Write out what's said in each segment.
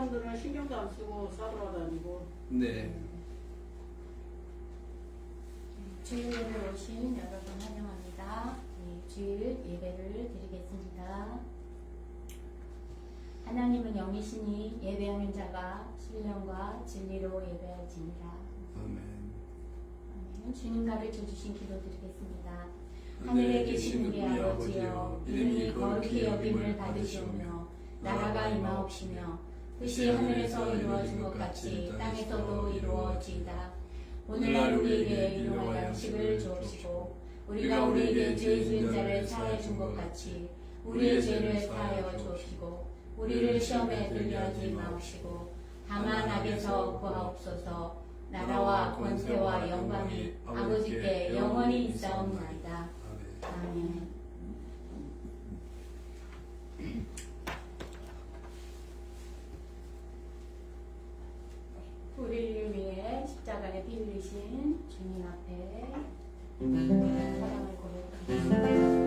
사람들은 신경도 안 쓰고 사러 다니고. 네. 주일 예배 오신 여러분 환영합니다. 주일 예배를 드리겠습니다. 하나님은 영이시니 예배하는 자가 신령과 진리로 예배할지니라. 아멘. 아멘. 주님 가르쳐 주신 기도 드리겠습니다. 하늘에 계신 우리 아버지여, 이름이 거룩히 여김을 받으시오며 나라가 임하옵시며 뜻이 하늘에서 이루어진 것 같이 땅에서도 이루어지이다. 오늘날 우리에게 일용할 양식을 주옵시고 우리가 우리에게 죄 지은 자를 사하여 준 것 같이 우리의 죄를 사하여 주옵시고 우리를 시험에 들게 하지 마옵시고 다만 악에서 구하옵소서. 나라와 권세와 영광이 아버지께 영원히 있사옵나이다. 아멘. 우리를 위해 십자가에 피 흘리신 주님 앞에 사랑을 고백하겠습니다.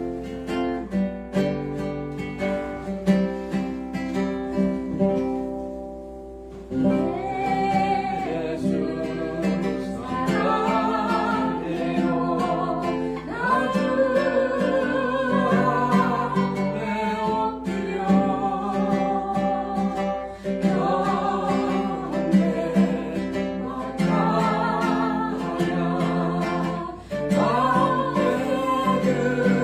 그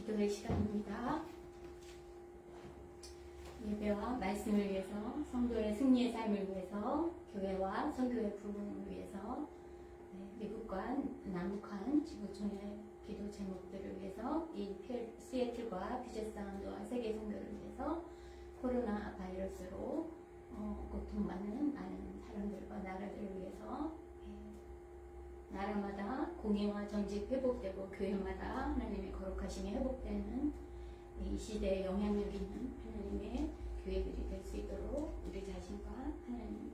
기도의 시간입니다. 예배와 말씀을 위해서, 성도의 승리의 삶을 위해서, 교회와 선교의 부흥을 위해서, 미국과 남북한 지구촌의 기도 제목들을 위해서, 이 시애틀과 퓨전 사운드와 세계 선교를 위해서, 코로나 바이러스로 고통받는 많은 사람들과 나라들을 위해서, 나라마다 공의와 정직 회복되고 교회마다 하나님의 거룩하심이 회복되는 이 시대에 영향력 있는 하나님의 교회들이 될 수 있도록 우리 자신과 하나님,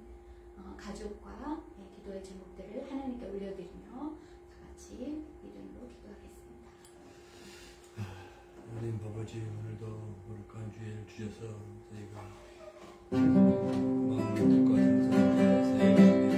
가족과 기도의 제목들을 하나님께 올려드리며 다 같이 이름으로 기도하겠습니다. 하나님 아버지, 오늘도 거룩한 주일 주셔서 저희가 마음을 똑같은 사람과 세계를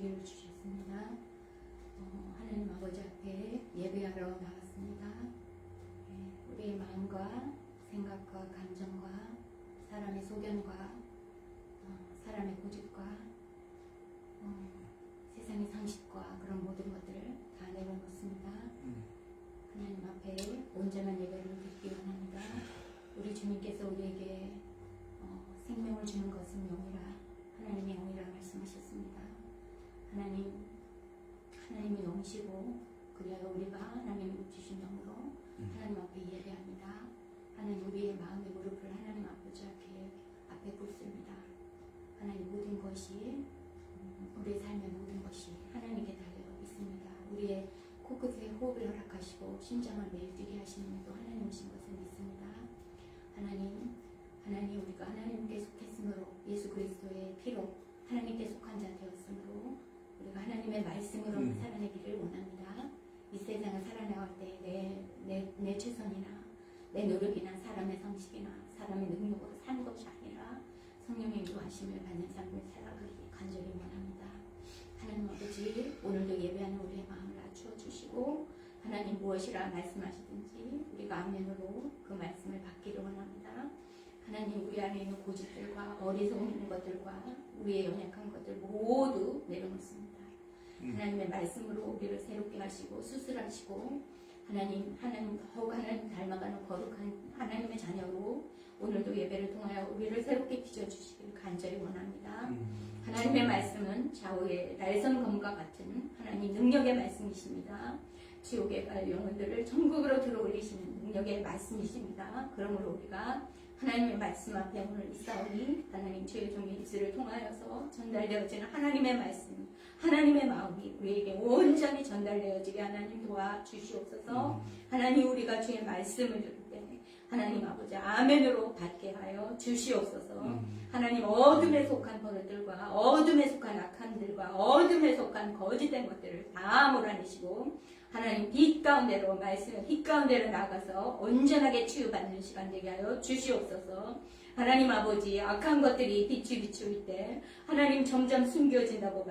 기회를 주셨습니다. 하나님 아버지 앞에 예배하러 나왔습니다. 우리의 마음과 생각과 감정과 사람의 소견과 사람의 고집과 세상의 상식과 그런 모든 것들을 다 내려놓습니다. 하나님 앞에 온전한 예배를 드리기 원합니다. 우리 주님께서 우리에게 생명을 주는 것은 영이라, 하나님의 영이라 말씀하셨습니다. 하나님이 영이시고, 그리하여 우리가 하나님 주신 영으로 하나님 앞에 예배합니다. 하나님, 우리의 마음의 무릎을 하나님 앞에 꿇습니다. 하나님, 모든 것이, 우리의 삶의 모든 것이 하나님께 달려 있습니다. 우리의 코끝에 호흡을 허락하시고 심장을 매일 뛰게 하시는 또 하나님이신 것을 믿습니다. 하나님, 우리가 하나님께 속했으므로, 예수 그리스도의 피로 하나님께 속한 자 되었으므로 우리가 하나님의 말씀으로 살아내기를 원합니다. 이 세상을 살아나갈 때 내 최선이나 내 노력이나 사람의 상식이나 사람의 능력으로 사는 것이 아니라 성령의 인도하심을 받는 삶을 살아가기 간절히 원합니다. 하나님 아버지, 오늘도 예배하는 우리의 마음을 낮추어 주시고, 하나님 무엇이라 말씀하시든지 우리가 아멘으로 그 말씀을 받기를 원합니다. 하나님, 우리 안에 있는 고집들과 어리석은 것들과 우리의 연약한 것들 모두 내려놓습니다. 하나님의 말씀으로 우리를 새롭게 하시고 수술하시고, 하나님 더욱 하나님 닮아가는 거룩한 하나님의 자녀로 오늘도 예배를 통하여 우리를 새롭게 빚어주시길 간절히 원합니다. 하나님의 말씀은 좌우의 날선 검과 같은 하나님 능력의 말씀이십니다. 지옥에 갈 영혼들을 천국으로 들어올리시는 능력의 말씀이십니다. 그러므로 우리가 하나님의 말씀 앞에 오늘 있사오니 하나님 주의 종의 입술을 통하여서 전달되어지는 하나님의 말씀, 하나님의 마음이 우리에게 온전히 전달되어지게 하나님 도와주시옵소서. 하나님, 우리가 주의 말씀을 들을 때 하나님 아버지 아멘으로 받게 하여 주시옵소서. 하나님, 어둠에 속한 버릇들과 어둠에 속한 악함들과 어둠에 속한 거짓된 것들을 다 몰아내시고, 하나님 빛 가운데로, 말씀의 빛 가운데로 나가서 온전하게 치유받는 시간 되게 하여 주시옵소서. 하나님 아버지, 악한 것들이 빛이 비추일 때 하나님 점점 숨긴다고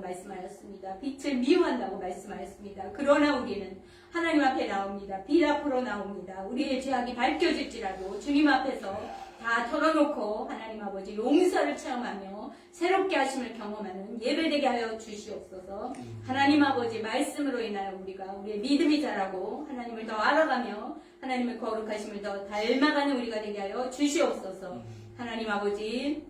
말씀하였습니다. 빛을 미워한다고 말씀하였습니다. 그러나 우리는 하나님 앞에 나옵니다. 빛 앞으로 나옵니다. 우리의 죄악이 밝혀질지라도 주님 앞에서 다 털어놓고 하나님 아버지 용서를 체험하며 새롭게 하심을 경험하는 예배되게 하여 주시옵소서. 하나님 아버지, 말씀으로 인하여 우리의 믿음이 자라고 하나님을 더 알아가며 하나님의 거룩하심을 더 닮아가는 우리가 되게 하여 주시옵소서. 하나님 아버지,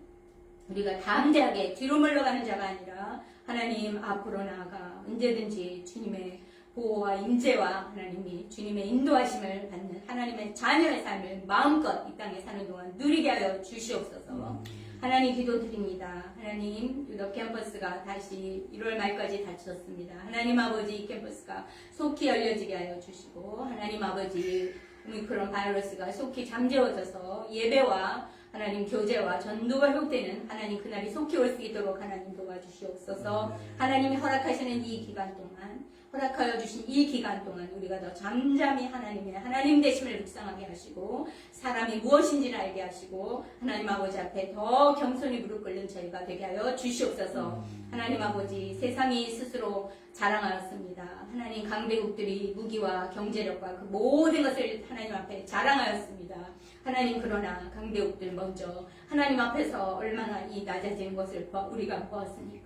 우리가 담대하게 뒤로 물러가는 자가 아니라 하나님 앞으로 나아가 언제든지 주님의 보호와 임재와 하나님이 주님의 인도하심을 받는 하나님의 자녀의 삶을 마음껏 이 땅에 사는 동안 누리게 하여 주시옵소서. 하나님, 기도드립니다. 하나님, 유덕 캠퍼스가 다시 1월 말까지 닫혔습니다. 하나님 아버지, 이 캠퍼스가 속히 열려지게 하여 주시고, 하나님 아버지, 오미크론 바이러스가 속히 잠재워져서 예배와 하나님 교제와 전도가 회복되는 하나님 그날이 속히 올 수 있도록 하나님 도와주시옵소서. 하나님이 허락하시는 이 기간 동안, 허락하여 주신 이 기간 동안 우리가 더 잠잠히 하나님의 하나님 되심을 묵상하게 하시고, 사람이 무엇인지를 알게 하시고, 하나님 아버지 앞에 더 겸손히 무릎 꿇는 저희가 되게 하여 주시옵소서. 하나님 아버지, 세상이 스스로 자랑하였습니다. 하나님, 강대국들이 무기와 경제력과 그 모든 것을 하나님 앞에 자랑하였습니다. 하나님, 그러나 강대국들 먼저 하나님 앞에서 얼마나 이 낮아진 것을 우리가 보았습니까?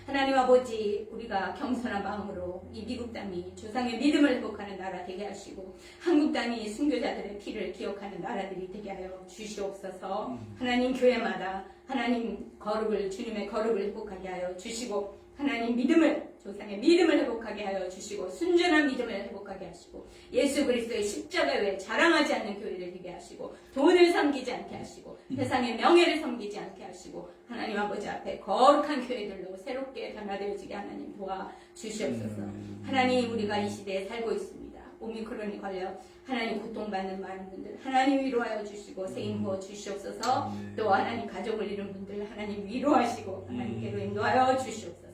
하나님 아버지, 우리가 겸손한 마음으로 이 미국 땅이 조상의 믿음을 회복하는 나라 되게 하시고, 한국 땅이 순교자들의 피를 기억하는 나라들이 되게 하여 주시옵소서. 하나님, 교회마다 하나님 거룩을, 주님의 거룩을 회복하게 하여 주시고, 하나님 믿음을, 조상의 믿음을 회복하게 하여 주시고, 순전한 믿음을 회복하게 하시고, 예수 그리스도의 십자가 외에 자랑하지 않는 교회를 되게 하시고, 돈을 섬기지 않게 하시고, 세상의 명예를 섬기지 않게 하시고, 하나님 아버지 앞에 거룩한 교회들로 새롭게 변화되어지게 하나님 도와주시옵소서. 하나님, 우리가 이 시대에 살고 있습니다. 오미크론이 걸려 하나님 고통받는 많은 분들 하나님 위로하여 주시고 세임 부어 주시옵소서. 또 하나님 가족을 잃은 분들 하나님 위로하시고 하나님께로 인도하여 주시옵소서.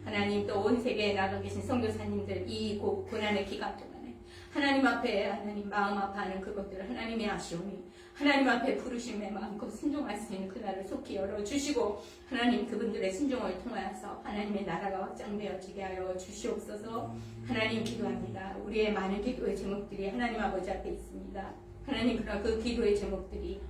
하나님, 또 온 세계에 나가 계신 선교사님들 이 고난의 기간 동안에 하나님 앞에 하나님 마음 아파하는 그것들을 하나님이 아시오니 하나님 앞에 부르심에 마음껏 순종할 수 있는 그날을 속히 열어주시고 하나님 그분들의 순종을 통하여서 하나님의 나라가 확장되어지게 하여 주시옵소서. 하나님 기도합니다. 우리의 많은 기도의 제목들이 하나님 아버지 앞에 있습니다. 하나님 그러나 그 기도의 제목들이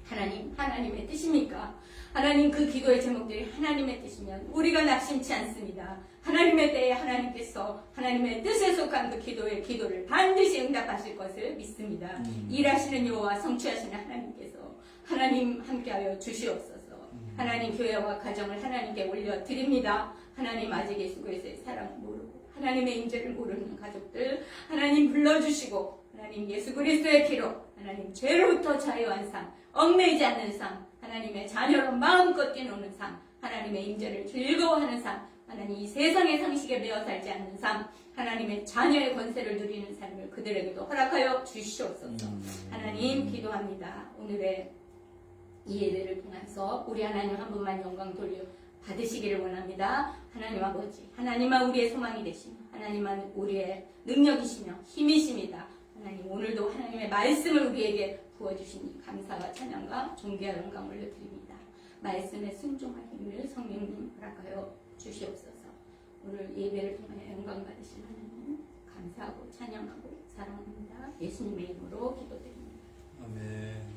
하나님의 뜻입니까? 하나님 그 기도의 제목들이 하나님의 뜻이면 우리가 낙심치 않습니다. 하나님의 때에 하나님께서 하나님의 뜻에 속한 그 기도를 반드시 응답하실 것을 믿습니다. 일하시는 여호와 성취하시는 하나님께서 하나님 함께하여 주시옵소서. 하나님 교회와 가정을 하나님께 올려드립니다. 하나님 아직 예수 그리스도의 사랑을 모르고 하나님의 임재를 모르는 가족들 하나님 불러주시고 하나님 예수 그리스도의 피로 하나님 죄로부터 자유한 삶, 얽매이지 않는 삶, 하나님의 자녀로 마음껏 뛰노는 삶, 하나님의 임재를 즐거워하는 삶, 하나님 이 세상의 상식에 매어 살지 않는 삶, 하나님의 자녀의 권세를 누리는 삶을 그들에게도 허락하여 주시옵소서. 하나님 기도합니다. 오늘의 이 예배를 통해서 우리 하나님 한 분만 영광 돌려 받으시기를 원합니다. 하나님 아버지, 하나님만 우리의 소망이 되시며 하나님만 우리의 능력이시며 힘이십니다. 하나님 오늘도 하나님의 말씀을 우리에게 부어주시니 감사와 찬양과 존귀와 영광 올려드립니다. 말씀에 순종할 힘을 성령님 허락하여 주시옵소서. 오늘 예배를 통해 영광 받으실 하나님 감사하고 찬양하고 사랑합니다. 예수님의 이름으로 기도드립니다. 아멘.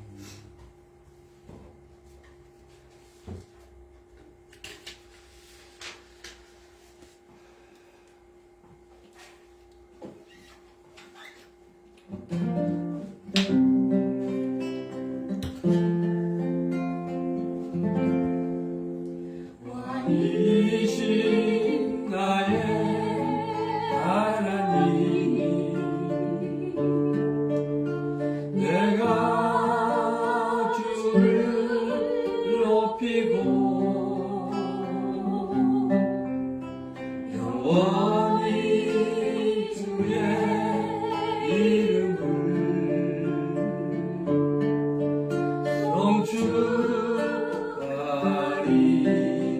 왕이신 나의 하나님, 내가 주를 높이고 영원히 주의 이름을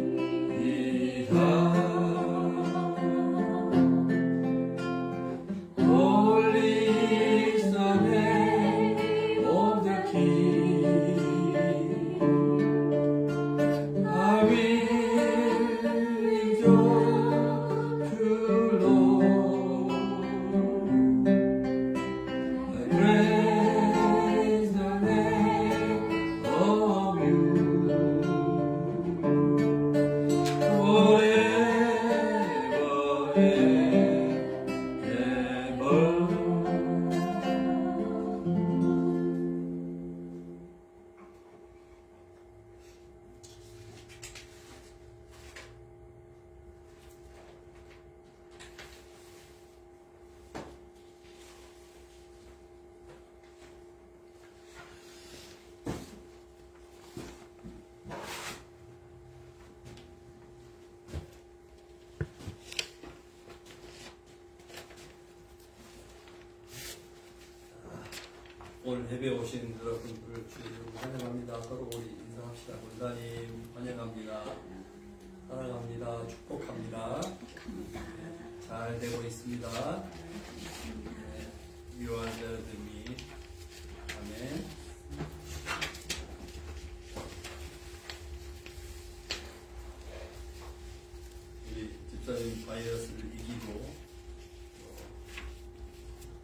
성축하리이다. Holy is the name of the King. I will exalt you, Lord. I praise the name of you forever and ever. 오늘 예배 오신 여러분들을 주님으로 환영합니다. 서로 우리 인사합시다. 본다님 환영합니다. 사랑합니다. 축복합니다. 잘 되고 있습니다. You are better than me. 아멘. 우리 집사님 바이러스를 이기고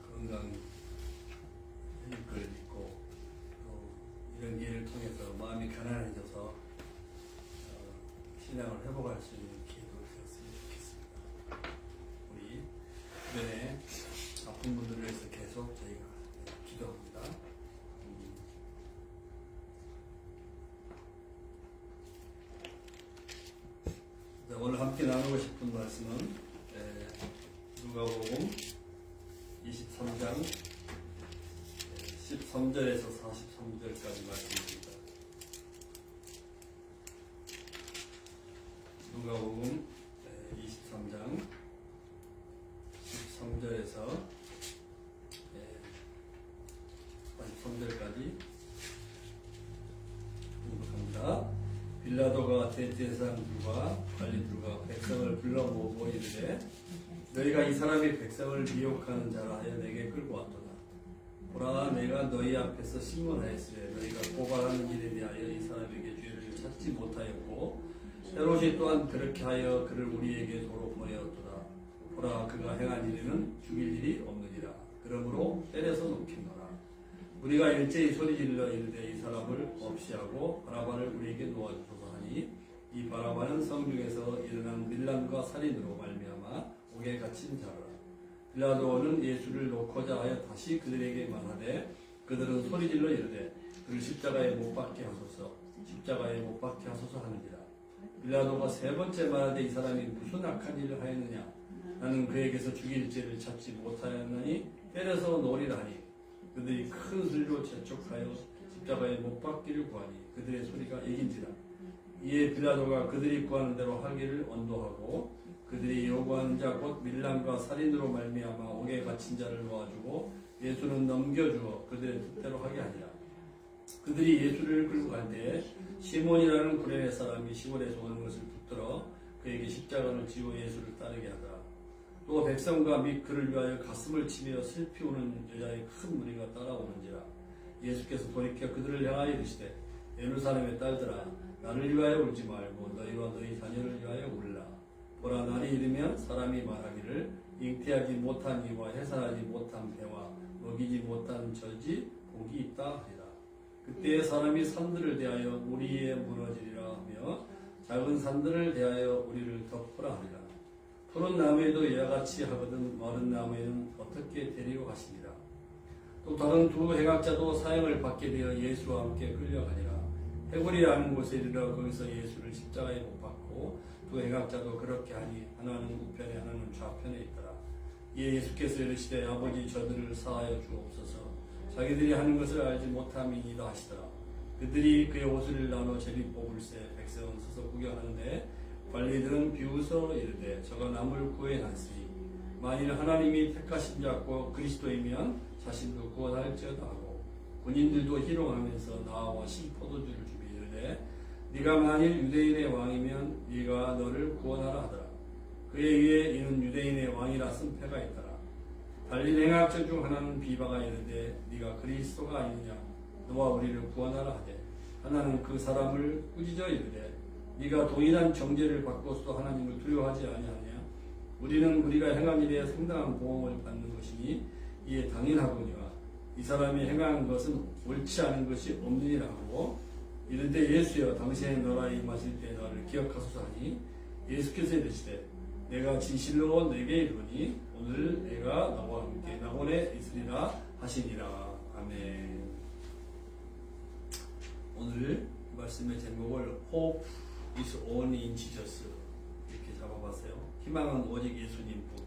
건강 을 믿고 또 이런 일을 통해서 마음이 가난해져서 신앙을 회복할 수 있는 기회가 되었으면 좋겠습니다. 우리 주변에 아픈 분들을 위해서 계속 저희가 기도합니다. 오늘 함께 나누고 싶은 말씀은 누가복음 23장 13절에서 43절까지 말씀입니다. 누가복음 23장 13절에서 43절까지 공독합니다. 빌라도가 대제사장들과 관리들과 백성을 불러 모으고 이르되 너희가 이 사람의 백성을 미혹하는 자라 하여 내게 끌고 왔도다. 보라, 내가 너희 앞에서 신문하였으되 너희가 고발하는 일에 대하여 이 사람에게 죄를 찾지 못하였고 헤롯이 또한 그렇게 하여 그를 우리에게 도로 보내었도다. 보라, 그가 행한 일에는 죽일 일이 없느니라. 그러므로 때려서 놓겠노라. 우리가 일제히 소리질러 이르되 이 사람을 없이 하고 바라바를 우리에게 놓아주소서 하니 이 바라바는 성중에서 일어난 밀란과 살인으로 말미암아 옥에 갇힌 자라. 빌라도는 예수를 놓고자 하여 다시 그들에게 말하되 그들은 소리질러 이르되 그를 십자가에 못 박게 하소서, 십자가에 못 박게 하소서 하느니라. 빌라도가 세 번째 말하되 이 사람이 무슨 악한 일을 하였느냐? 나는 그에게서 죽일 죄를 찾지 못하였나니 때려서 놓으리라 하니 그들이 큰 소리로 재촉하여 십자가에 못 박기를 구하니 그들의 소리가 이긴지라. 이에 빌라도가 그들이 구하는 대로 하기를 언도하고 그들이 요구하는 자 곧 밀란과 살인으로 말미암아 옥에 갇힌 자를 놓아주고 예수는 넘겨주어 그들의 뜻대로 하게 하니라. 그들이 예수를 끌고 갈 때에 시몬이라는 구레네 사람이 시골에서 오는 것을 붙들어 그에게 십자가를 지워 예수를 따르게 하더라. 또 백성과 및 그를 위하여 가슴을 치며 슬피 우는 여자의 큰 무리가 따라오는지라. 예수께서 돌이켜 그들을 향하여 이르시되 예루살렘의 딸들아, 나를 위하여 울지 말고 너희와 너희 자녀를 위하여 울라. 보라, 날이 이르면 사람이 말하기를 잉태하지 못한 이와 해산하지 못한 배와 먹이지 못한 젖이 복이 있다 하리라. 그때 사람이 산들을 대하여 우리 위에 무너지리라 하며 작은 산들을 대하여 우리를 덮으라 하리라. 푸른 나무에도 이와 같이 하거든 마른 나무에는 어떻게 데리고 가시리라. 또 다른 두 행악자도 사형을 받게 되어 예수와 함께 끌려가니라. 해골이라는 곳에 이르러 거기서 예수를 십자가에 못 박고 두 행악자도 그렇게 하니 하나는 우편에 하나는 좌편에 있더라. 이에 예수께서 이르시되 아버지, 저들을 사하여 주옵소서. 자기들이 하는 것을 알지 못함이니이다 하시더라. 그들이 그의 옷을 나눠 제비 뽑을새 백성은 서서 구경하는데 관리들은 비웃어 이르되 저가 남을 구해놨으니 만일 하나님이 택하신 자고 그리스도이면 자신도 구원할지어다 하고 군인들도 희롱하면서 나와 신포도주를 주비 이르되 네가 만일 유대인의 왕이면 네가 너를 구원하라 하더라. 그에 의해 이는 유대인의 왕이라 쓴 패가 있더라. 달리 행악자 중 하나는 비바가 이르되 네가 그리스도가 아니냐, 너와 우리를 구원하라 하되 하나는 그 사람을 꾸짖어 이르되 네가 동일한 정죄를 받고서도 하나님을 두려워하지 아니하냐? 우리는 우리가 행한 일에 상당한 보응을 받는 것이니 이에 당연하거니와 이 사람이 행한 것은 옳지 않은 것이 없느니라 하고 이른데 예수여, 당신의 나라에 임하실 때 나를 기억하소서 하니 예수께서 이르시되 내가 진실로 내게 이르노니 오늘 내가 나와 함께 낙원에 있으리라 하시니라. 아멘. 오늘 말씀의 제목을 Hope is only in Jesus 이렇게 잡아봤어요. 희망은 오직 예수님뿐.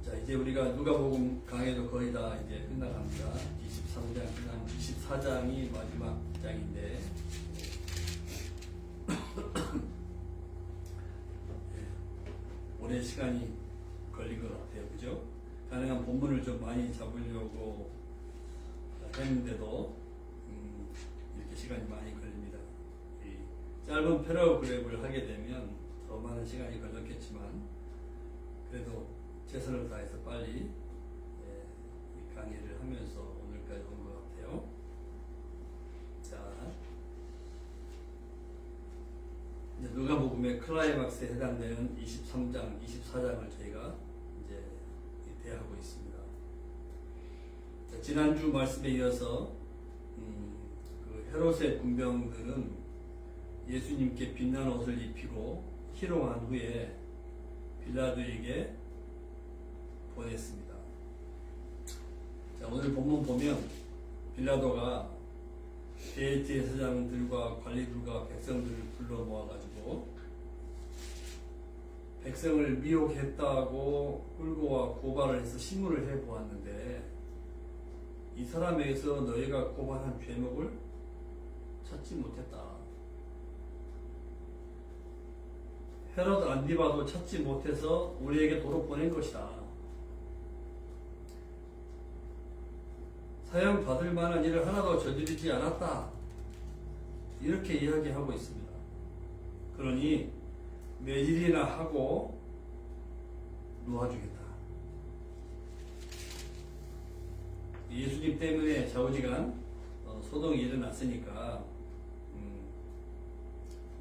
자, 이제 우리가 누가복음 강해도 거의 다 이제 끝나갑니다. 23장 그다음 24장이 마지막 장인데 오랜 시간이 걸린 것 같아요, 그죠? 가능한 본문을 좀 많이 잡으려고 했는데도 이렇게 시간이 많이 걸립니다. 이 짧은 패러그래프를 하게 되면 더 많은 시간이 걸렸겠지만 그래도 최선을 다해서 빨리 이 강의를 하면서 오늘까지 온 것 같아요. 자, 이제 누가복음의 클라이막스에 해당되는 23장, 24장을 저희가 이제 대하고 있습니다. 자, 지난주 말씀에 이어서 그 헤롯의 군병들은 예수님께 빛난 옷을 입히고 희롱한 후에 빌라도에게 보냈습니다. 자, 오늘 본문 보면 빌라도가 대제사장들과 관리들과 백성들을 불러 모아가지고 백성을 미혹했다고 끌고 와 고발을 해서 신문을 해보았는데 이 사람에게서 너희가 고발한 죄목을 찾지 못했다. 헤롯 안디바도 찾지 못해서 우리에게 도로 보낸 것이다. 사형 받을 만한 일을 하나도 저지르지 않았다. 이렇게 이야기하고 있습니다. 그러니 매질이나 하고 놓아주겠다. 예수님 때문에 좌우지간 소동이 일어났으니까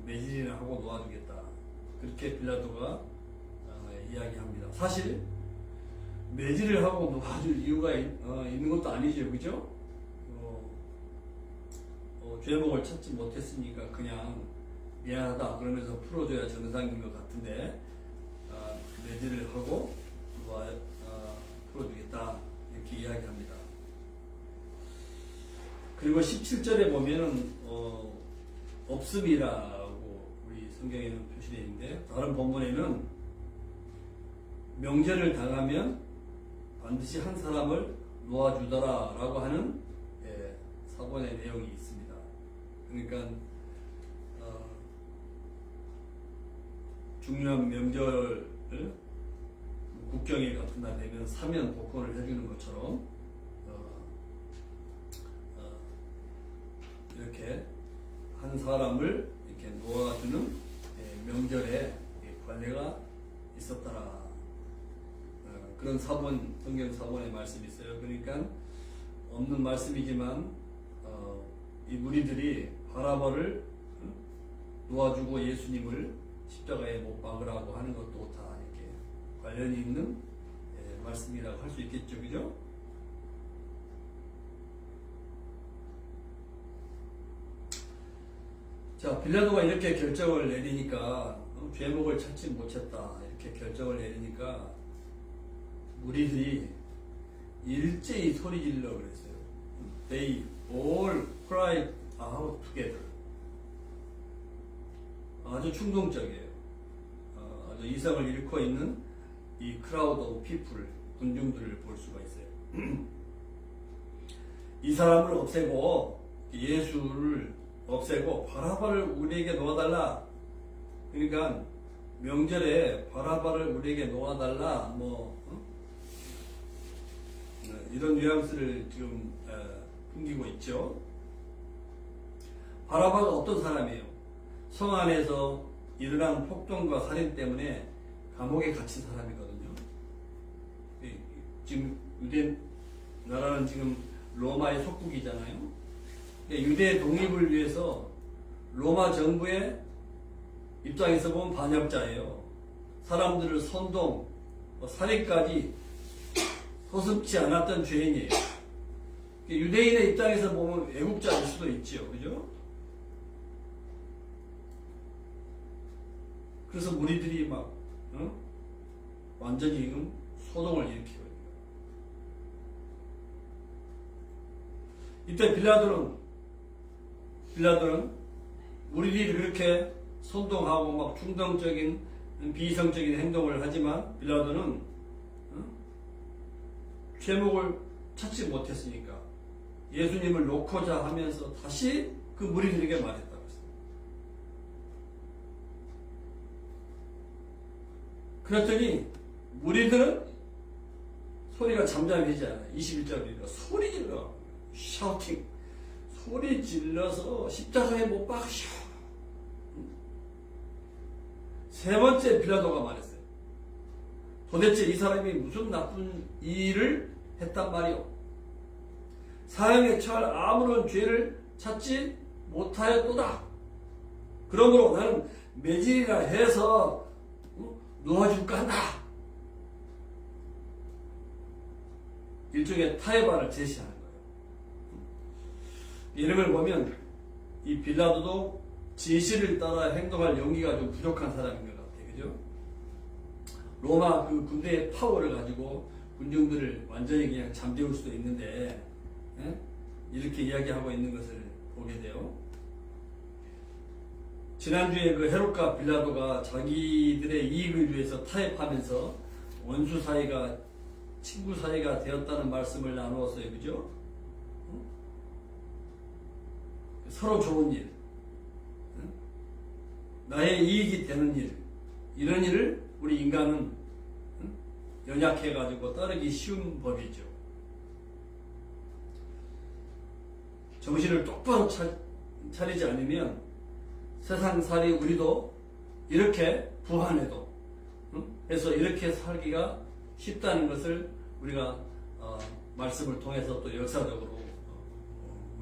매질이나 하고 놓아주겠다. 그렇게 빌라도가 이야기합니다. 사실 매질을 하고 놓아줄 이유가 있는 것도 아니죠, 그죠? 죄목을 찾지 못했으니까 그냥 미안하다 그러면서 풀어줘야 정상인 것 같은데 매질을 하고 풀어주겠다 이렇게 이야기합니다. 그리고 17절에 보면은 없음이라고 우리 성경에는 표시되어 있는데 다른 본문에는 명절을 당하면 반드시 한 사람을 놓아주더라 라고 하는 사본의 내용이 있습니다. 그러니까 중요한 명절을 국경일 같은 날 되면 사면 복권을 해주는 것처럼 이렇게 한 사람을 이렇게 놓아주는 명절에 관례가 있었더라. 그런 사본, 성경 사본의 말씀이 있어요. 그러니까 없는 말씀이지만 이 무리들이 바라바를 놓아주고 예수님을 십자가에 못 박으라고 하는 것도 다 이렇게 관련이 있는 말씀이라고 할 수 있겠죠, 그죠? 자, 빌라도가 이렇게 결정을 내리니까 죄목을 찾지 못했다 이렇게 결정을 내리니까 무리들이 일제히 소리 질러 그랬어요. They all cried out together. 아주 충동적이에요. 아주 이성을 잃고 있는 이 크라우드 오브 피플, 군중들을 볼 수가 있어요. 이 사람을 없애고 예수를 없애고 바라바를 우리에게 놓아달라. 그러니까 명절에 바라바를 우리에게 놓아달라. 이런 뉘앙스를 지금 풍기고 있죠. 바라바가 어떤 사람이에요? 성 안에서 일어난 폭동과 살인 때문에 감옥에 갇힌 사람이거든요. 지금 유대 나라는 지금 로마의 속국이잖아요. 유대 독립을 위해서 로마 정부의 입장에서 보면 반역자예요. 사람들을 선동, 살인까지 서슴지 않았던 죄인이에요. 유대인의 입장에서 보면 애국자일 수도 있지요. 그죠? 그래서 무리들이 막 완전히 소동을 일으키고 이때 빌라도는 우리들이 그렇게 선동하고 막 충동적인 비이성적인 행동을 하지만 빌라도는 죄목을 찾지 못했으니까 예수님을 놓고자 하면서 다시 그 무리들에게 말했다고 했어요. 그랬더니 무리들은 소리가 잠잠히 되지 않아요. 21절이니까 소리 질러 샤우팅 소리 질러서 십자가에 못 박으시오. 세 번째 빌라도가 말했어요. 도대체 이 사람이 무슨 나쁜 일을 했단 말이오. 사형에 처할 아무런 죄를 찾지 못하였도다. 그러므로 나는 매질이라 해서 놓아줄까 한다. 일종의 타협안을 제시하는 거예요. 이런 걸 보면 이 빌라도도 진실을 따라 행동할 용기가 좀 부족한 사람인 것 같아요. 그죠? 로마 그 군대의 파워를 가지고 군중들을 완전히 그냥 잠재울 수도 있는데 이렇게 이야기하고 있는 것을 보게 돼요. 지난주에 그 헤롯과 빌라도가 자기들의 이익을 위해서 타협하면서 원수 사이가 친구 사이가 되었다는 말씀을 나누었어요. 그죠? 서로 좋은 일, 나의 이익이 되는 일, 이런 일을 우리 인간은 연약해가지고 따르기 쉬운 법이죠. 정신을 똑바로 차리지 않으면 세상살이 우리도 이렇게 부한해도 해서 이렇게 살기가 쉽다는 것을 우리가 말씀을 통해서 또 역사적으로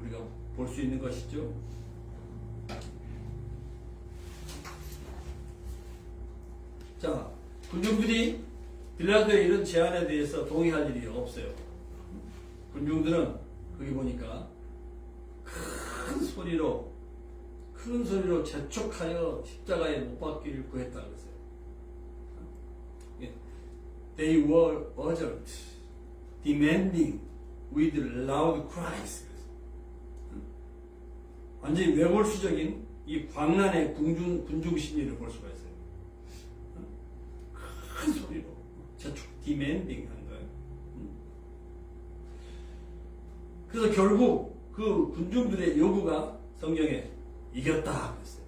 우리가 볼 수 있는 것이죠. 자, 군중들이 빌라도의 이런 제안에 대해서 동의할 일이 없어요. 군중들은 거기 보니까 큰 소리로 재촉하여 십자가에 못 박기를 구했다고 했어요. They were urgent, demanding with loud cries. 완전히 외골수적인 이 광란의 군중 심리를 볼 수가 있어요. 큰 소리로 재촉, demanding 하는 거예요. 그래서 결국 그 군중들의 요구가 성경에 이겼다 그랬어요.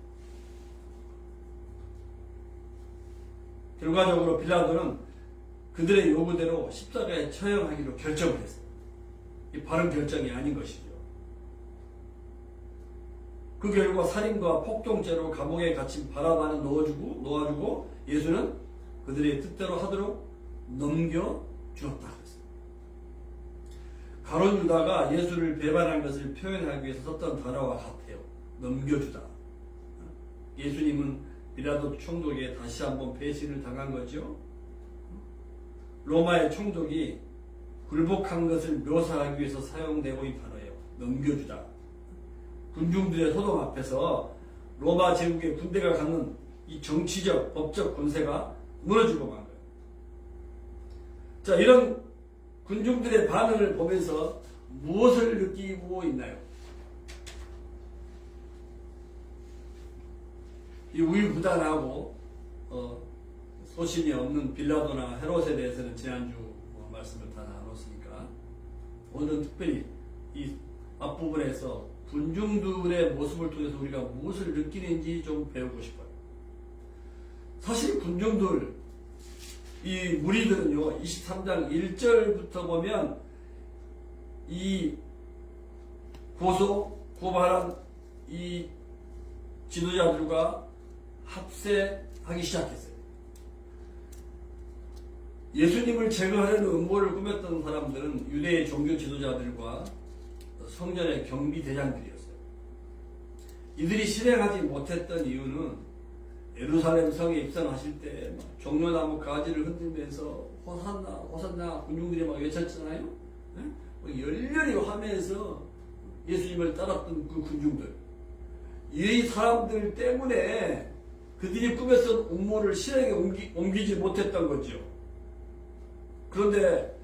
결과적으로 빌라도는 그들의 요구대로 십자가에 처형하기로 결정을 했어요. 이 바른 결정이 아닌 것이죠. 그 결과 살인과 폭동죄로 감옥에 갇힌 바라바는 놓아주고 예수는 그들의 뜻대로 하도록 넘겨주었다 그랬어요. 가룟 유다가 예수를 배반한 것을 표현하기 위해서 썼던 단어와 같아요. 넘겨주다. 예수님은 빌라도 총독에게 다시 한번 배신을 당한 거죠. 로마의 총독이 굴복한 것을 묘사하기 위해서 사용되고 있는 단어예요. 넘겨주다. 군중들의 소동 앞에서 로마 제국의 군대가 갖는 이 정치적, 법적 권세가 무너지고 만 거예요. 자, 이런 군중들의 반응을 보면서 무엇을 느끼고 있나요? 이 우유부단하고 소신이 없는 빌라도나 헤롯에 대해서는 지난주 말씀을 다 나눴으니까 오늘은 특별히 이 앞부분에서 군중들의 모습을 통해서 우리가 무엇을 느끼는지 좀 배우고 싶어요. 사실 군중들, 이 무리들은요, 23장 1절부터 보면 이 고발한 이 지도자들과 합세하기 시작했어요. 예수님을 제거하려는 음모를 꾸몄던 사람들은 유대의 종교 지도자들과 성전의 경비대장들이었어요. 이들이 실행하지 못했던 이유는 예루살렘 성에 입성하실 때 종려나무 가지를 흔들면서 호산나 호산나 군중들이 막 외쳤잖아요. 열렬히 하면서 예수님을 따랐던 그 군중들, 이 사람들 때문에 그들이 꾸몄던 음모를 실행에 옮기지 못했던 거죠. 그런데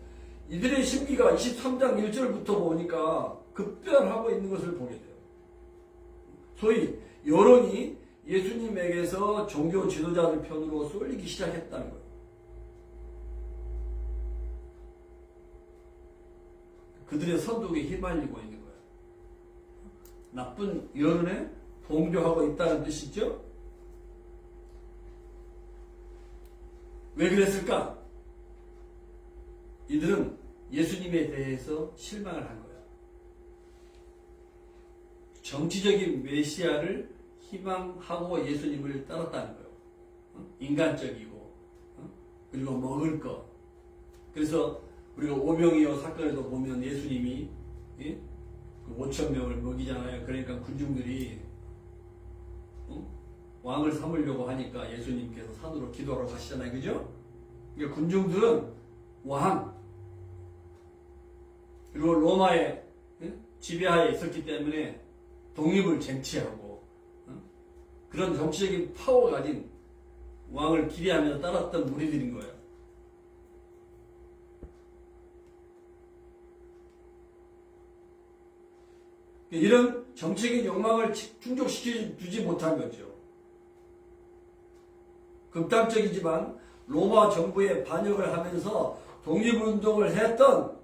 이들의 심기가 23장 1절부터 보니까 급변하고 있는 것을 보게 돼요. 소위 여론이 예수님에게서 종교 지도자들 편으로 쏠리기 시작했다는 거예요. 그들의 선동에 휘말리고 있는 거예요. 나쁜 여론에 동조하고 있다는 뜻이죠. 왜 그랬을까? 이들은 예수님에 대해서 실망을 한 거야. 정치적인 메시아를 희망하고 예수님을 따랐다는 거예요. 인간적이고 그리고 먹을 것. 그래서 우리가 오병이어 사건에도 보면 예수님이 5,000명을 먹이잖아요. 그러니까 군중들이 왕을 삼으려고 하니까 예수님께서 산으로 기도하러 가시잖아요. 그죠? 그러니까 군중들은 왕 그리고 로마의 지배하에 있었기 때문에 독립을 쟁취하고 그런 정치적인 파워가 가진 왕을 기대하면서 따랐던 무리들인 거예요. 이런 정치적인 욕망을 충족시켜주지 못한 거죠. 극단적이지만 로마 정부에 반역을 하면서 독립운동을 했던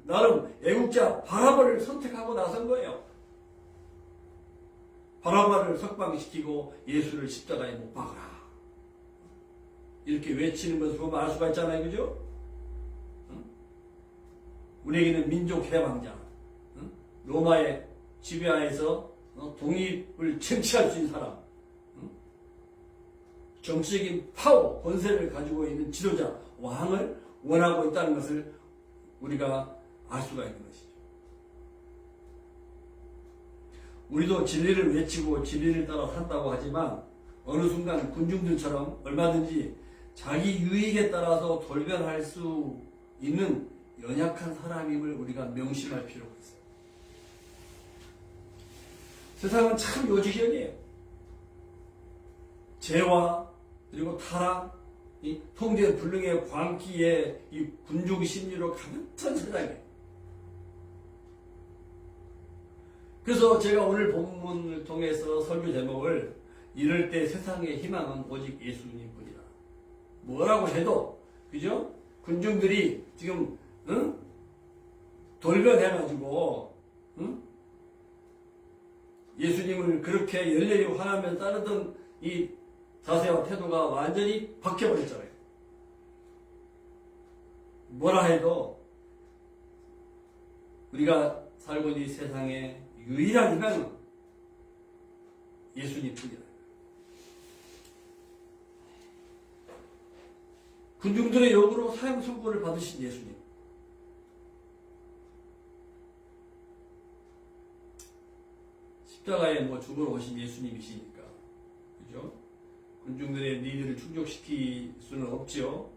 나름 애국자 바라바를 선택하고 나선 거예요. 바라바를 석방시키고 예수를 십자가에 못 박아라. 이렇게 외치는 것을 보면 알 수가 있잖아요. 그죠? 우리에게는 민족 해방자, 로마의 지배하에서 독립을 쟁취할 수 있는 사람, 정치적인 파워, 권세를 가지고 있는 지도자, 왕을 원하고 있다는 것을 우리가 알 수가 있는 것이죠. 우리도 진리를 외치고 진리를 따라 산다고 하지만 어느 순간 군중들처럼 얼마든지 자기 유익에 따라서 돌변할 수 있는 연약한 사람임을 우리가 명심할 필요가 있어요. 세상은 참 요지경이에요. 죄와 그리고 타락, 이 통제불능의 광기에 이 군중 심리로 가득 찬 세상이에요. 그래서 제가 오늘 본문을 통해서 설교 제목을 이럴 때 세상의 희망은 오직 예수님뿐이다. 뭐라고 해도 그죠? 군중들이 지금 돌변해가지고 예수님을 그렇게 열렬히 환하면서 따르던 이 자세와 태도가 완전히 바뀌어버렸잖아요. 뭐라 해도 우리가 살고 있는 이 세상에 유일한 희망은 예수님뿐이다. 군중들의 요구로 사형 선고를 받으신 예수님. 십자가에 죽으러 오신 예수님이시니까, 그죠? 군중들의 니들을 충족시킬 수는 없죠.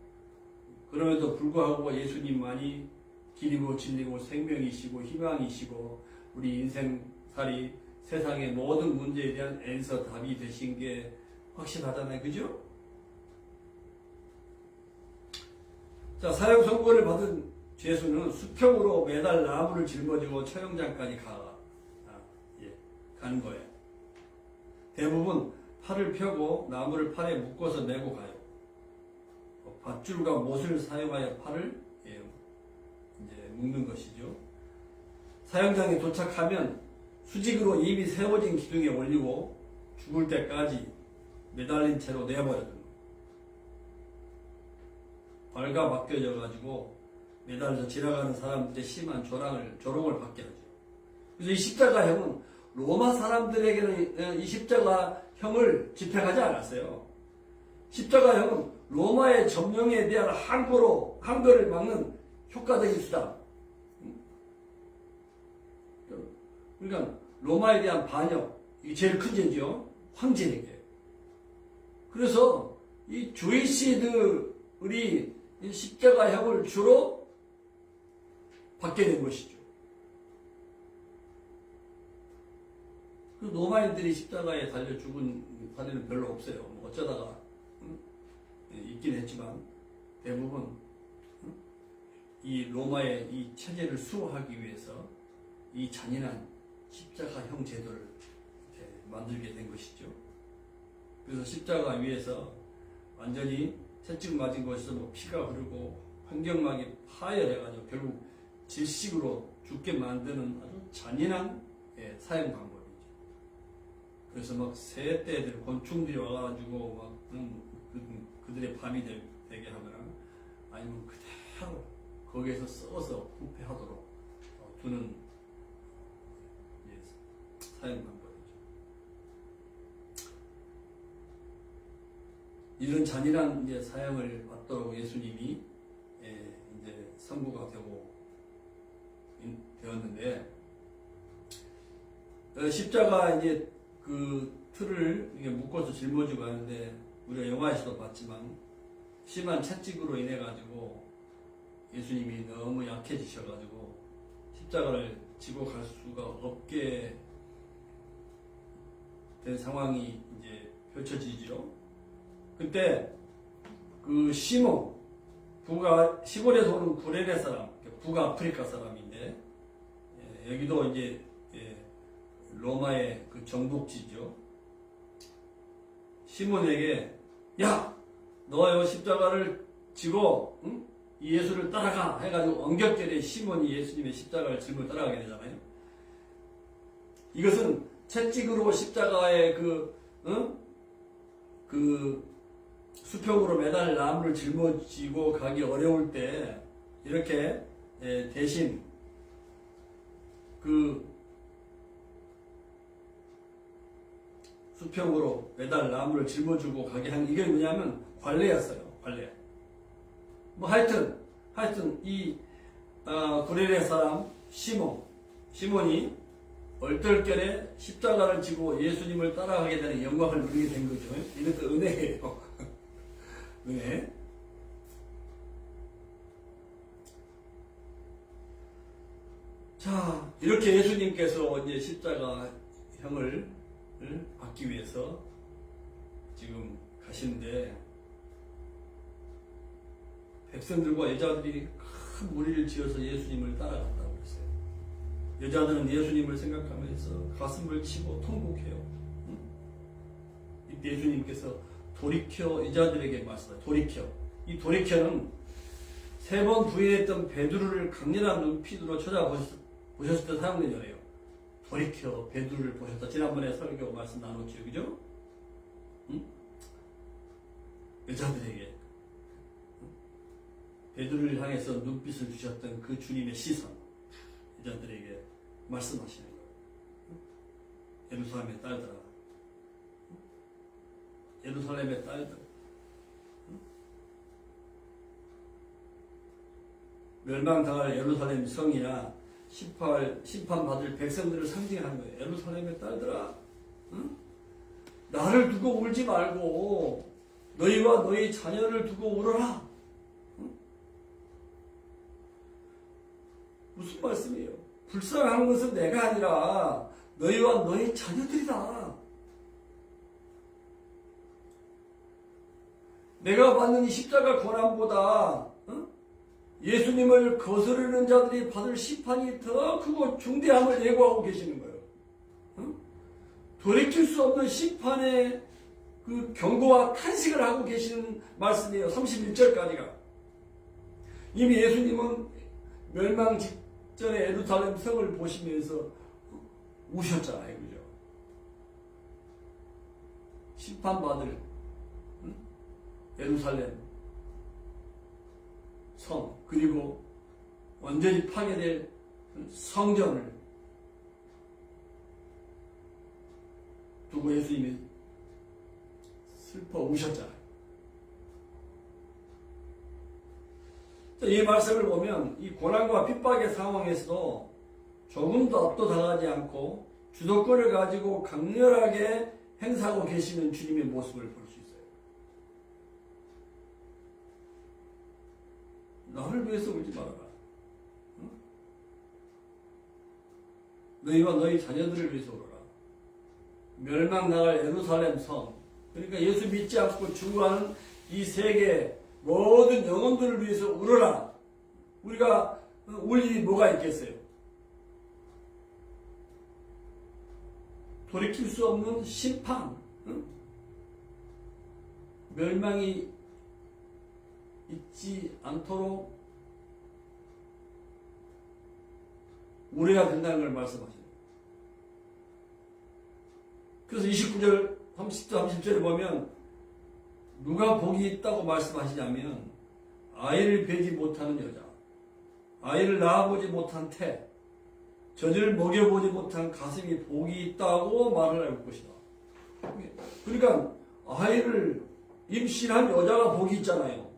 그럼에도 불구하고 예수님만이 길이고 진리고 생명이시고 희망이시고 우리 인생살이 세상의 모든 문제에 대한 앤서 답이 되신 게 확실하잖아요. 그죠? 자, 사형 선고를 받은 죄수는 수평으로 매달 나무를 짊어지고 처형장까지 가는 거예요. 대부분 팔을 펴고 나무를 팔에 묶어서 메고 가요. 밧줄과 못을 사용하여 팔을 이제 묶는 것이죠. 사형장에 도착하면 수직으로 이미 세워진 기둥에 올리고 죽을 때까지 매달린 채로 내버려둔 발가 벗겨져 가지고 매달려서 지나가는 사람들의 심한 조롱을 받게 하죠. 그래서 이 십자가형은 로마 사람들에게는 이 십자가형을 집행하지 않았어요. 십자가형은 로마의 점령에 대한 항거를 막는 효과적인 수단. 그러니까 로마에 대한 반역, 이게 제일 큰 죄죠. 황제에게. 그래서 이 주이시들이 이 십자가형을 주로 받게 된 것이죠. 그 로마인들이 십자가에 달려 죽은 사례는 별로 없어요. 어쩌다가 있긴 했지만 대부분 이 로마의 이 체제를 수호하기 위해서 이 잔인한 십자가형 제도를 만들게 된 것이죠. 그래서 십자가 위에서 완전히 채찍 맞은 곳에서 피가 흐르고 환경막이 파열해가지고 결국 질식으로 죽게 만드는 아주 잔인한 사형 방법이죠. 그래서 새떼들, 곤충들이 와가지고 그들의 밤이 되게 하거나 아니면 그대로 거기에서 썩어서 부패하도록 두는 사형 방법이죠. 이런 잔인한 사형을 받도록 예수님이 이제 선고가 되었는데 십자가 이제 그 틀을 묶어서 짊어지고 가는데 우리가 영화에서도 봤지만 심한 채찍으로 인해 가지고 예수님이 너무 약해지셔 가지고 십자가를 지고 갈 수가 없게 된 상황이 이제 펼쳐지죠. 그때 그 시몬 시골에서 오는 구레네 사람, 북아프리카 사람인데 여기도 이제 로마의 그 정복지죠. 시몬에게 야, 너가 십자가를 지고 이 예수를 따라가 해가지고 엉격절에 시몬이 예수님의 십자가를 짊어 따라가게 되잖아요. 이것은 채찍으로 십자가의 그 수평으로 매달 나무를 짊어지고 가기 어려울 때 이렇게 대신 그 수평으로 매달 나무를 짊어주고 가게 한 이게 뭐냐면 관례였어요. 관례. 뭐 하여튼 이 구레네 사람 시몬이 얼떨결에 십자가를 지고 예수님을 따라가게 되는 영광을 누리게 된 거죠. 이것도 은혜예요. 은혜. 자, 이렇게 예수님께서 이제 십자가형을 받기 위해서 지금 가시는데 백성들과 여자들이 큰 무리를 지어서 예수님을 따라갔다고 그랬어요. 여자들은 예수님을 생각하면서 가슴을 치고 통곡해요. 이때 예수님께서 돌이켜 여자들에게 말씀하세요. 돌이켜. 이 돌이켜는 3번 부인했던 베드로를 강렬한 눈빛으로 쳐다보셨을 때 사용된 연어예요. 돌이켜 베드로를 보셨다. 지난번에 설교 말씀 나눴죠. 그죠? 여자들에게 베드로를 향해서 눈빛을 주셨던 그 주님의 시선, 여자들에게 말씀하시는 거예요. 예루살렘의 딸들아, 예루살렘의 딸들, 멸망당할 예루살렘 성이나 심판받을 백성들을 상징하는 거예요. 예루살렘의 딸들아, 나를 두고 울지 말고 너희와 너희 자녀를 두고 울어라. 무슨 말씀이에요? 불쌍한 것은 내가 아니라 너희와 너희 자녀들이다. 내가 받는 이 십자가 고난보다 예수님을 거스르는 자들이 받을 심판이 더 크고 중대함을 예고하고 계시는 거예요. 돌이킬 수 없는 심판의 그 경고와 탄식을 하고 계시는 말씀이에요. 31절까지가. 이미 예수님은 멸망 직전에 예루살렘 성을 보시면서 우셨잖아요. 그죠? 심판받을 예루살렘 성, 그리고 완전히 파괴될 성전을 두고 예수님이 슬퍼 우셨잖아요. 이 말씀을 보면 이 고난과 핍박의 상황에서도 조금도 압도당하지 않고 주도권을 가지고 강렬하게 행사하고 계시는 주님의 모습을 볼 수 있어요. 나를 위해서 울지 말아라. 응? 너희와 너희 자녀들을 위해서 울어라. 멸망당할 예루살렘 성, 그러니까 예수 믿지 않고 죽어가는 이 세계 모든 영혼들을 위해서 울어라. 우리가 울 일이 뭐가 있겠어요? 돌이킬 수 없는 심판, 멸망이 있지 않도록 울어야 된다는 걸 말씀하시네요. 그래서 29절, 30절, 30절에 보면 누가 복이 있다고 말씀하시냐면 아이를 베지 못하는 여자, 아이를 낳아보지 못한 태, 젖을 먹여보지 못한 가슴이 복이 있다고 말을 할 것이다. 그러니까 아이를 임신한 여자가 복이 있잖아요.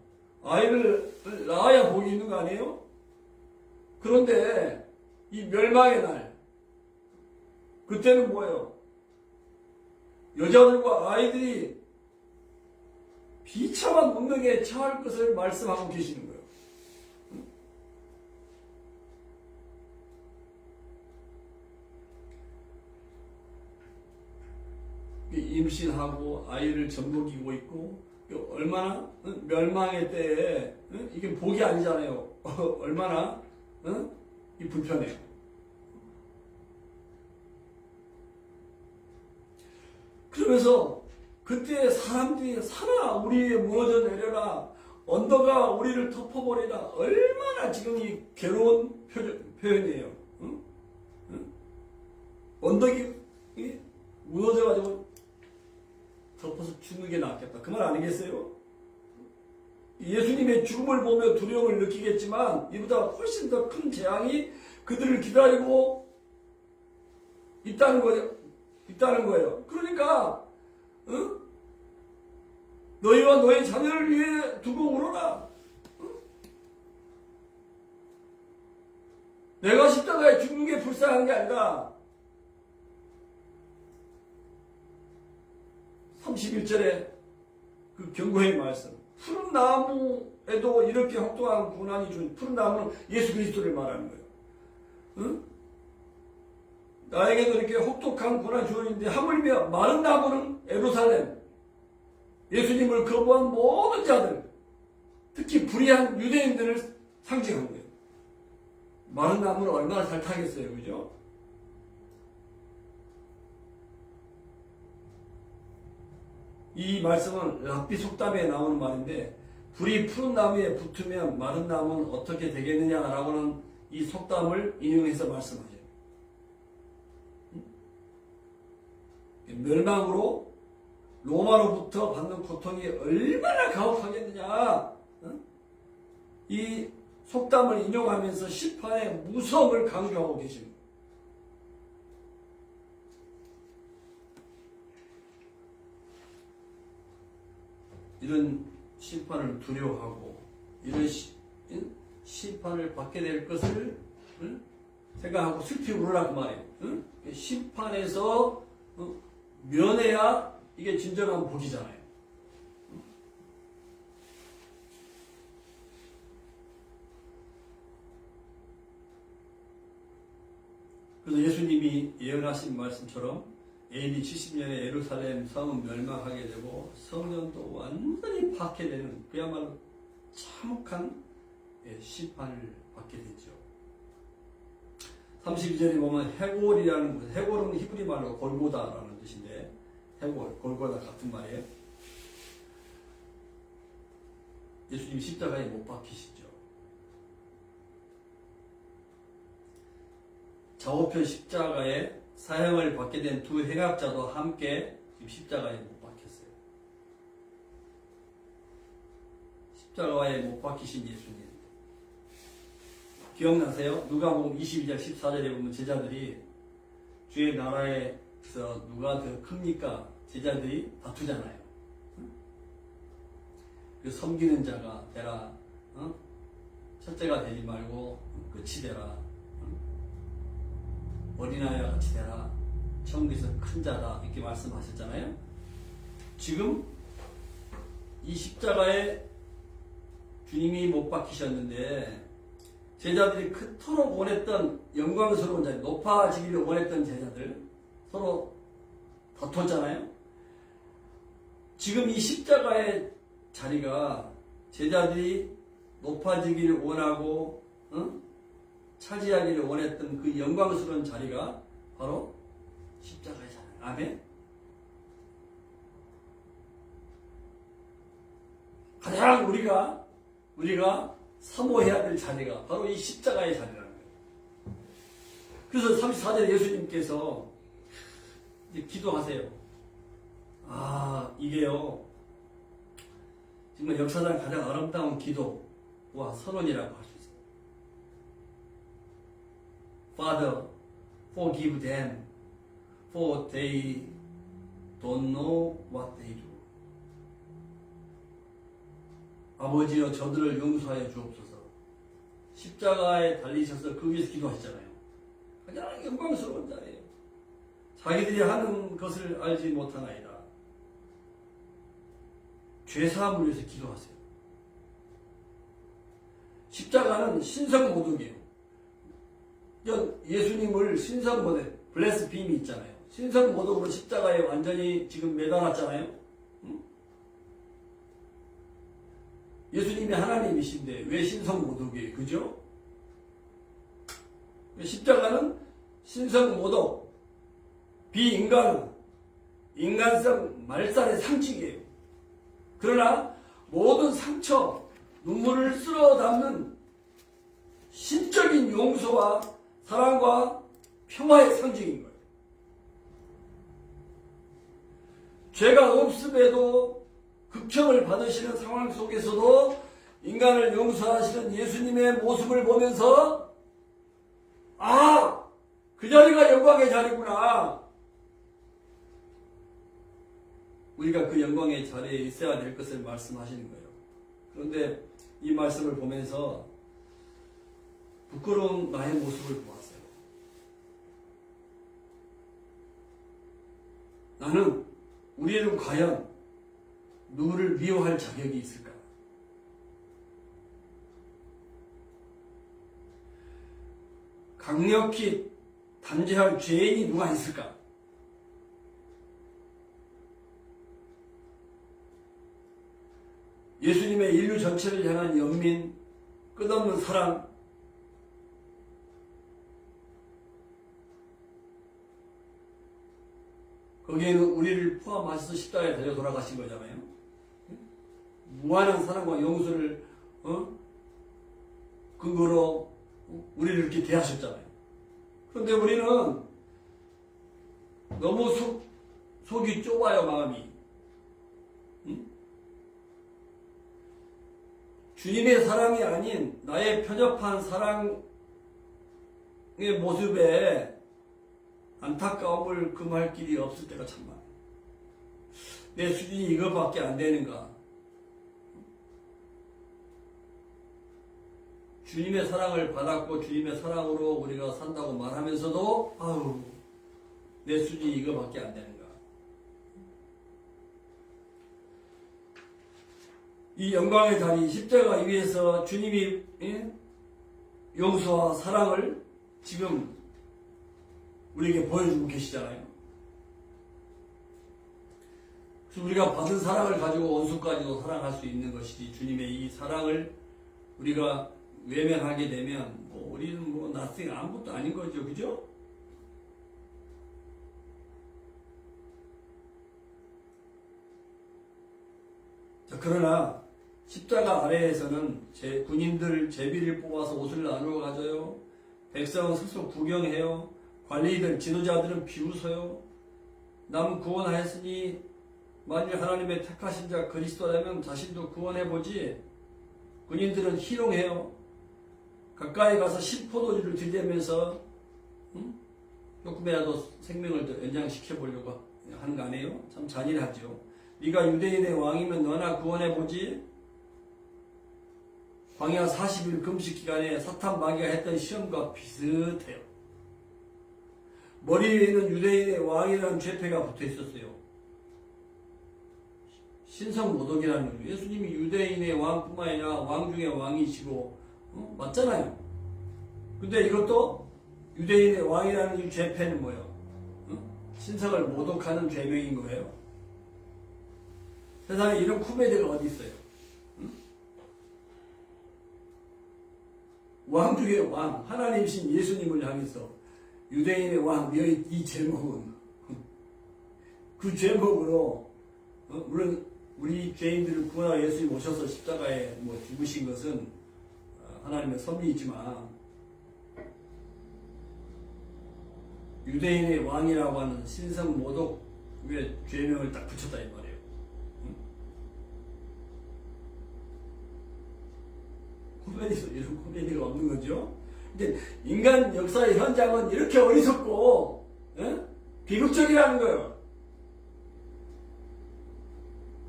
아이를 낳아야 복이 있는 거 아니에요? 그런데 이 멸망의 날, 그때는 뭐예요? 여자들과 아이들이 비참한 운명에 처할 것을 말씀하고 계시는 거예요. 임신하고 아이를 젖먹이고 있고 얼마나 멸망의 때에 이게 복이 아니잖아요. 얼마나 이 불편해요. 그러면서 그때 사람들이 살아 우리에 무너져 내려라, 언덕아 우리를 덮어버리라, 얼마나 지금 이 괴로운 표현이에요. 언덕이 무너져가지고 덮어서 죽는 게 낫겠다, 그 말 아니겠어요? 예수님의 죽음을 보며 두려움을 느끼겠지만 이보다 훨씬 더 큰 재앙이 그들을 기다리고 있다는 거예요. 그러니까 응? 너희와 너희 자녀를 위해 두고 울어라. 응? 내가 십자가에 죽는 게 불쌍한 게 아니라 31절에 그 경고의 말씀. 푸른 나무에도 이렇게 혹독한 고난이 준 푸른 나무는 예수 그리스도를 말하는 거예요. 응? 나에게도 이렇게 혹독한 고난이 주어지는데 하물며 마른 나무는 예루살렘, 예수님을 거부한 모든 자들, 특히 불의한 유대인들을 상징한 거예요. 마른 나무는 얼마나 잘 타겠어요, 그죠? 이 말씀은 랍비 속담에 나오는 말인데, 불이 푸른 나무에 붙으면 마른 나무는 어떻게 되겠느냐라고는 이 속담을 인용해서 말씀하죠. 멸망으로 로마로부터 받는 고통이 얼마나 가혹하겠느냐. 이 속담을 인용하면서 심판의 무서움을 강조하고 계십니다. 이런 심판을 두려워하고 이런 심판을 받게 될 것을 생각하고 슬피 울으라 그 말이에요. 심판에서 면해야 이게 진정한 복이잖아요. 그래서 예수님이 예언하신 말씀처럼 AD 70년에 예루살렘 성은 멸망하게 되고 성전도 완전히 파괴되는 그야말로 참혹한 심판을 받게 되죠. 32절에 보면 해골이라는 것, 해골은 히브리 말로 골고다라는 뜻인데 해골, 골고다 같은 말이에요. 예수님이 십자가에 못 박히시죠. 좌우편 십자가에 사형을 받게 된 두 행악자도 함께 지금 십자가에 못 박혔어요. 십자가에 못 박히신 예수님. 기억나세요? 누가복음 22장 14절에 보면 제자들이 주의 나라에서 누가 더 큽니까? 제자들이 다투잖아요. 그 섬기는 자가 되라. 첫째가 되지 말고 끝이 되라. 어린아이와 같이 되라. 천국에서 큰 자다. 이렇게 말씀하셨잖아요. 지금 이 십자가에 주님이 못 박히셨는데 제자들이 그토록 원했던 영광스러운 자리, 높아지기를 원했던 제자들 서로 다퉜잖아요. 지금 이 십자가의 자리가 제자들이 높아지기를 원하고 차지하기를 원했던 그 영광스러운 자리가 바로 십자가의 자리. 아멘. 가장 우리가 사모해야 될 자리가 바로 이 십자가의 자리라는 거예요. 그래서 34절에 예수님께서 이제 기도하세요. 이게요 정말 역사상 가장 아름다운 기도와 선언이라고 할 수 있어요. Father, forgive them, for they don't know what they do. 아버지여 저들을 용서하여 주옵소서. 십자가에 달리셔서 그 위에서 기도하셨잖아요. 가장 영광스러운 자리예요. 자기들이 하는 것을 알지 못하나이다. 죄사함을 위해서 기도하세요. 십자가는 신성모독이에요. 예수님을 신성모독, 블레스빔이 있잖아요. 신성모독으로 십자가에 완전히 지금 매달았잖아요. 예수님이 하나님이신데 왜 신성모독이에요? 그죠? 십자가는 신성모독, 비인간, 인간성 말살의 상징이에요. 그러나 모든 상처, 눈물을 쓸어 담는 신적인 용서와 사랑과 평화의 상징인 거예요. 죄가 없음에도 극형을 받으시는 상황 속에서도 인간을 용서하시는 예수님의 모습을 보면서 그 자리가 영광의 자리구나. 우리가 그 영광의 자리에 있어야 될 것을 말씀하시는 거예요. 그런데 이 말씀을 보면서 부끄러운 나의 모습을 보았어요. 나는 우리는 과연 누구를 미워할 자격이 있을까? 강력히 단죄할 죄인이 누가 있을까? 예수님의 인류 전체를 향한 연민, 끝없는 사랑, 거기에는 우리를 포함하셔서 십자가에 달려 돌아가신 거잖아요. 무한한 사랑과 용서를 근거로 우리를 이렇게 대하셨잖아요. 그런데 우리는 너무 속이 좁아요, 마음이. 주님의 사랑이 아닌 나의 편협한 사랑의 모습에 안타까움을 금할 길이 없을 때가 참 많아요. 내 수준이 이것밖에 안 되는가? 주님의 사랑을 받았고 주님의 사랑으로 우리가 산다고 말하면서도 아우 내 수준이 이거밖에 안 되는가? 이 영광의 자리 십자가 위에서 주님이 용서와 사랑을 지금 우리에게 보여주고 계시잖아요. 그래서 우리가 받은 사랑을 가지고 원수까지도 사랑할 수 있는 것이지, 주님의 이 사랑을 우리가 외면하게 되면 우리는 nothing, 아무것도 아닌 거죠. 그죠? 자, 그러나 십자가 아래에서는 군인들 제비를 뽑아서 옷을 나누어 가져요. 백성은 스스로 구경해요. 관리들, 지도자들은 비웃어요. 남 구원하였으니 만일 하나님의 택하신 자 그리스도라면 자신도 구원해보지. 군인들은 희롱해요. 가까이 가서 신포도주를 들이대면서 조금이라도 생명을 더 연장시켜보려고 하는 거 아니에요? 참 잔인하죠. 네가 유대인의 왕이면 너나 구원해보지. 광야 40일 금식 기간에 사탄 마귀가 했던 시험과 비슷해요. 머리 위에는 유대인의 왕이라는 죄패가 붙어 있었어요. 신성모독이라는 거예요. 예수님이 유대인의 왕뿐만 아니라 왕 중의 왕이시고 맞잖아요. 근데 이것도 유대인의 왕이라는 이 죄패는 뭐예요? 신성을 모독하는 죄명인 거예요. 세상에 이런 코미디가 어디 있어요? 왕 중의 왕, 하나님이신 예수님을 향해서 유대인의 왕, 너희 이 제목은 그 제목으로 물론 우리 죄인들을 구원하러 예수님 오셔서 십자가에 죽으신 것은 하나님의 섭리이지만 유대인의 왕이라고 하는 신성 모독의 죄명을 딱 붙였다 이 말이에요. 코미디에서 이런 코미디가 없는 거죠. 근데 인간 역사의 현장은 이렇게 어리석고 비극적이라는 거예요.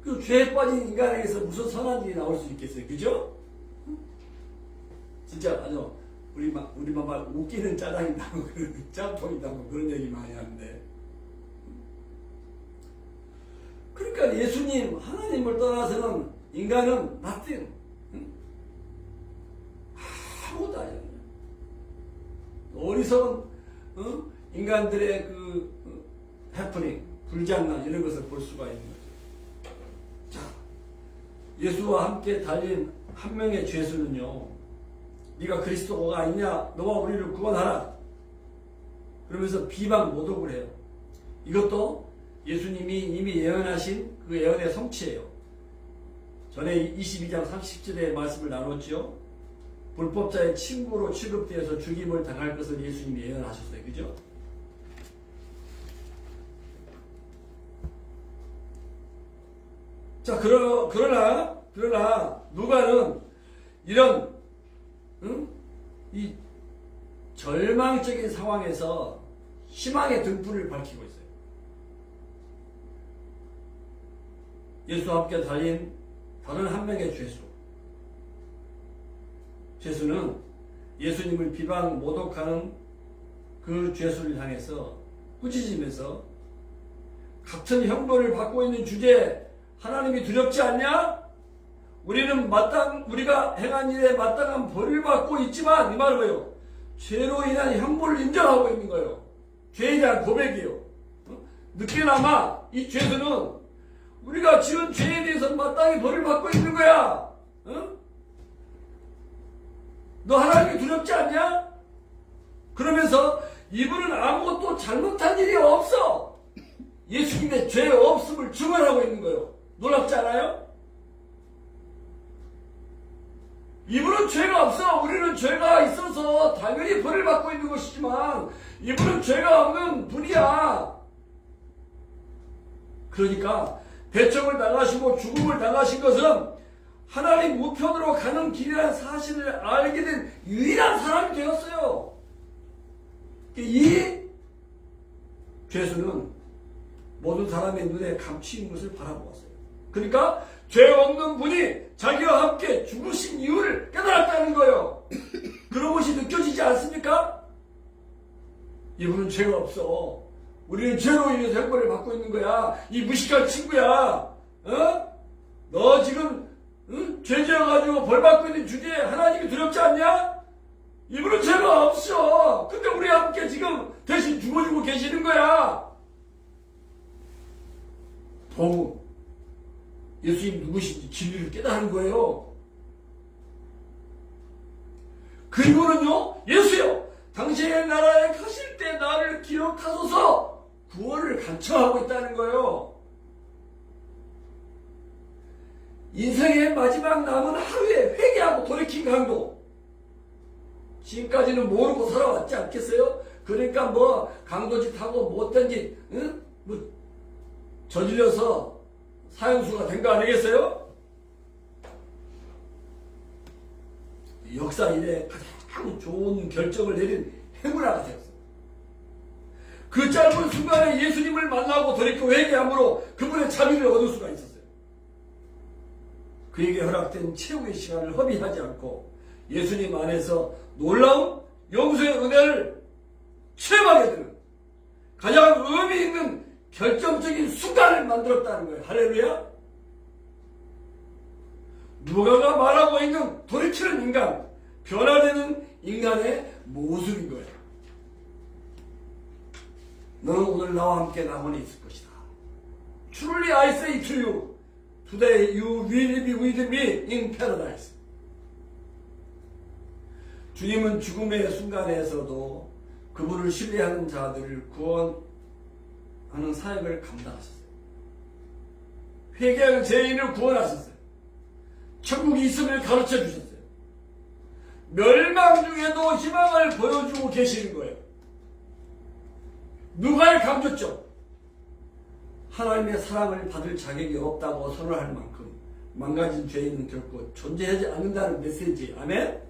그 죄에 빠진 인간에게서 무슨 선한 일이 나올 수 있겠어요, 그죠? 진짜 아주 우리만 말 웃기는 짜장이다, 짬뽕이다, 그런 얘기 많이 하는데. 그러니까 예수님, 하나님을 떠나서는 인간은 nothing, 아무것도 아니에요. 어리석은 인간들의 그 해프닝, 불장난 이런 것을 볼 수가 있는 거죠. 자, 예수와 함께 달린 한 명의 죄수는요, 네가 그리스도가 아니냐, 너와 우리를 구원하라, 그러면서 비방 모독을 해요. 이것도 예수님이 이미 예언하신 그 예언의 성취예요. 전에 22장 30절의 말씀을 나눴죠. 불법자의 친구로 취급되어서 죽임을 당할 것을 예수님이 예언하셨어요. 그죠? 자, 그러나 누가는 이런 이 절망적인 상황에서 희망의 등불을 밝히고 있어요. 예수와 함께 달린 다른 한 명의 죄수. 죄수는 예수님을 비방 모독하는 그 죄수를 향해서 꾸짖으면서 같은 형벌을 받고 있는 주제에 하나님이 두렵지 않냐? 우리가 행한 일에 마땅한 벌을 받고 있지만, 이 말은 뭐예요? 죄로 인한 형벌을 인정하고 있는 거예요. 죄에 대한 고백이에요. 늦게나마 이 죄수는 우리가 지은 죄에 대해서 마땅히 벌을 받고 있는 거야. 너 하나님이 두렵지 않냐? 그러면서 이분은 아무것도 잘못한 일이 없어. 예수님의 죄 없음을 증언하고 있는 거예요. 놀랍지 않아요? 이분은 죄가 없어. 우리는 죄가 있어서 당연히 벌을 받고 있는 것이지만 이분은 죄가 없는 분이야. 그러니까 배척을 당하시고 죽음을 당하신 것은 하나님 우편으로 가는 길이라는 사실을 알게 된 유일한 사람이 되었어요. 이 죄수는 모든 사람의 눈에 감추인 것을 바라보았어요. 그러니까 죄 없는 분이 자기와 함께 죽으신 이유를 깨달았다는 거예요. 그런 것이 느껴지지 않습니까? 이분은 죄가 없어. 우리는 죄로 인해서 형벌을 받고 있는 거야. 이 무식한 친구야. 너 지금 죄 지어가지고 벌 받고 있는 주제에 하나님이 두렵지 않냐? 이분은 죄가 없어. 근데 우리와 함께 지금 대신 죽어주고 계시는 거야. 더욱 예수님 누구신지 진리를 깨달은 거예요. 그리고는요, 예수여, 당신의 나라에 가실 때 나를 기억하소서 구원을 간청하고 있다는 거예요. 인생의 마지막 남은 하루에 회개하고 돌이킨 강도. 지금까지는 모르고 살아왔지 않겠어요? 그러니까 뭐 강도짓 하고 못된 짓, 저질러서 사형수가 된 거 아니겠어요? 역사 이래 가장 좋은 결정을 내린 행운아가 되었어요. 그 짧은 순간에 예수님을 만나고 돌이켜 회개함으로 그분의 자비를 얻을 수가 있었어요. 그에게 허락된 최후의 시간을 허비하지 않고 예수님 안에서 놀라운 용서의 은혜를 체험하게 되는 가장 의미 있는 결정적인 순간을 만들었다는 거예요. 할렐루야. 누가가 말하고 있는 돌이키는 인간, 변화되는 인간의 모습인 거예요. 너는 오늘 나와 함께 영원히 있을 것이다. Truly I say to you, today you will be with me in paradise. 주님은 죽음의 순간에서도 그분을 신뢰하는 자들을 구원하는 사역을 감당하셨어요. 회개하는 죄인을 구원하셨어요. 천국이 있음을 가르쳐 주셨어요. 멸망 중에도 희망을 보여주고 계시는 거예요. 누가의 강조점? 하나님의 사랑을 받을 자격이 없다고 선언할 만큼 망가진 죄인은 결코 존재하지 않는다는 메시지. 아멘?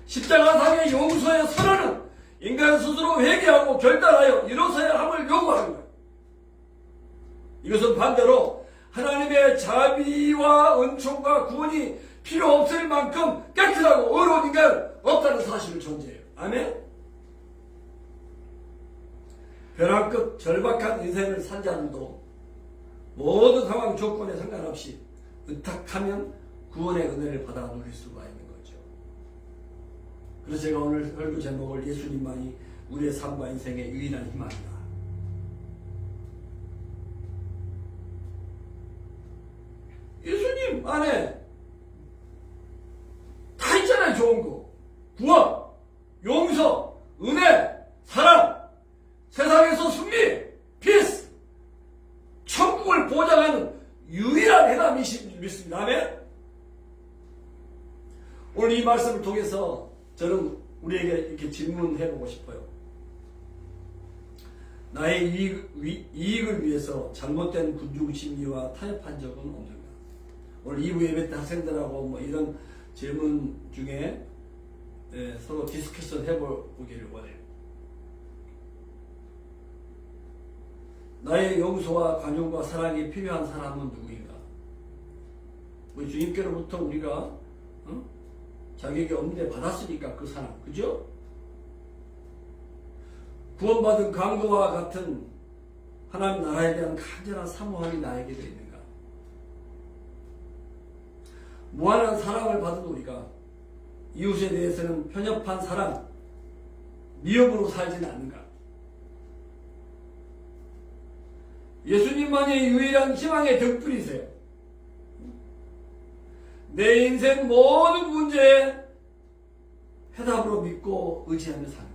십자가상의 용서의 선언은 인간 스스로 회개하고 결단하여 이루어서야 함을 요구하는 거예요. 이것은 반대로 하나님의 자비와 은총과 구원이 필요 없을 만큼 깨끗하고 의로운 인간 없다는 사실을 전제해요. 아멘? 벼랑끝 절박한 인생을 산 자들도 모든 상황 조건에 상관없이 의탁하면 구원의 은혜를 받아 누릴 수가 있는 거죠. 그래서 제가 오늘 설교 제목을 예수님만이 우리의 삶과 인생의 유일한 희망이다. 예수님 안에 다 있잖아요. 좋은 거. 구원, 용서, 은혜, 사랑, 세상에서 승리, 피스, 천국을 보장하는 유일한 해답이신 믿습니다. 아멘? 오늘 이 말씀을 통해서 저는 우리에게 이렇게 질문해보고 싶어요. 나의 이익을 위해서 잘못된 군중 심리와 타협한 적은 없는가? 오늘 2부 예배 때 학생들하고 뭐 이런 질문 중에 서로 디스커션 해보기를 원해요. 나의 용서와 관용과 사랑이 필요한 사람은 누구인가? 우리 주님께로부터 우리가 자격이 없는데 받았으니까 그 사람, 그죠? 구원받은 강도와 같은 하나님 나라에 대한 간절한 사모함이 나에게도 있는가? 무한한 사랑을 받은 우리가 이웃에 대해서는 편협한 사랑, 미움으로 살지는 않는가? 예수님만이 유일한 희망의 덕분이세요. 내 인생 모든 문제에 해답으로 믿고 의지하며 사는가?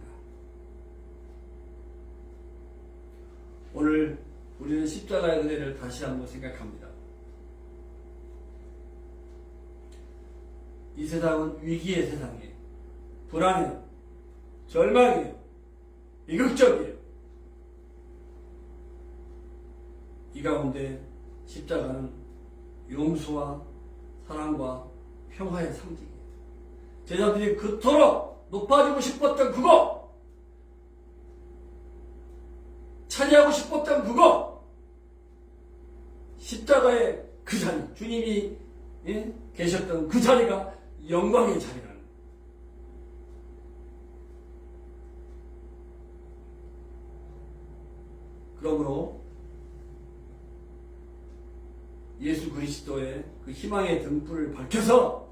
오늘 우리는 십자가의 은혜를 다시 한번 생각합니다. 이 세상은 위기의 세상이에요. 불안해요. 절망이에요. 비극적이에요. 이 가운데 십자가는 용서와 사랑과 평화의 상징이에요. 제자들이 그토록 높아지고 싶었던 그거, 차지하고 싶었던 그거, 십자가의 그 자리, 주님이 계셨던 그 자리가 영광의 자리라는 거예요. 그러므로 예수 그리스도의 그 희망의 등불을 밝혀서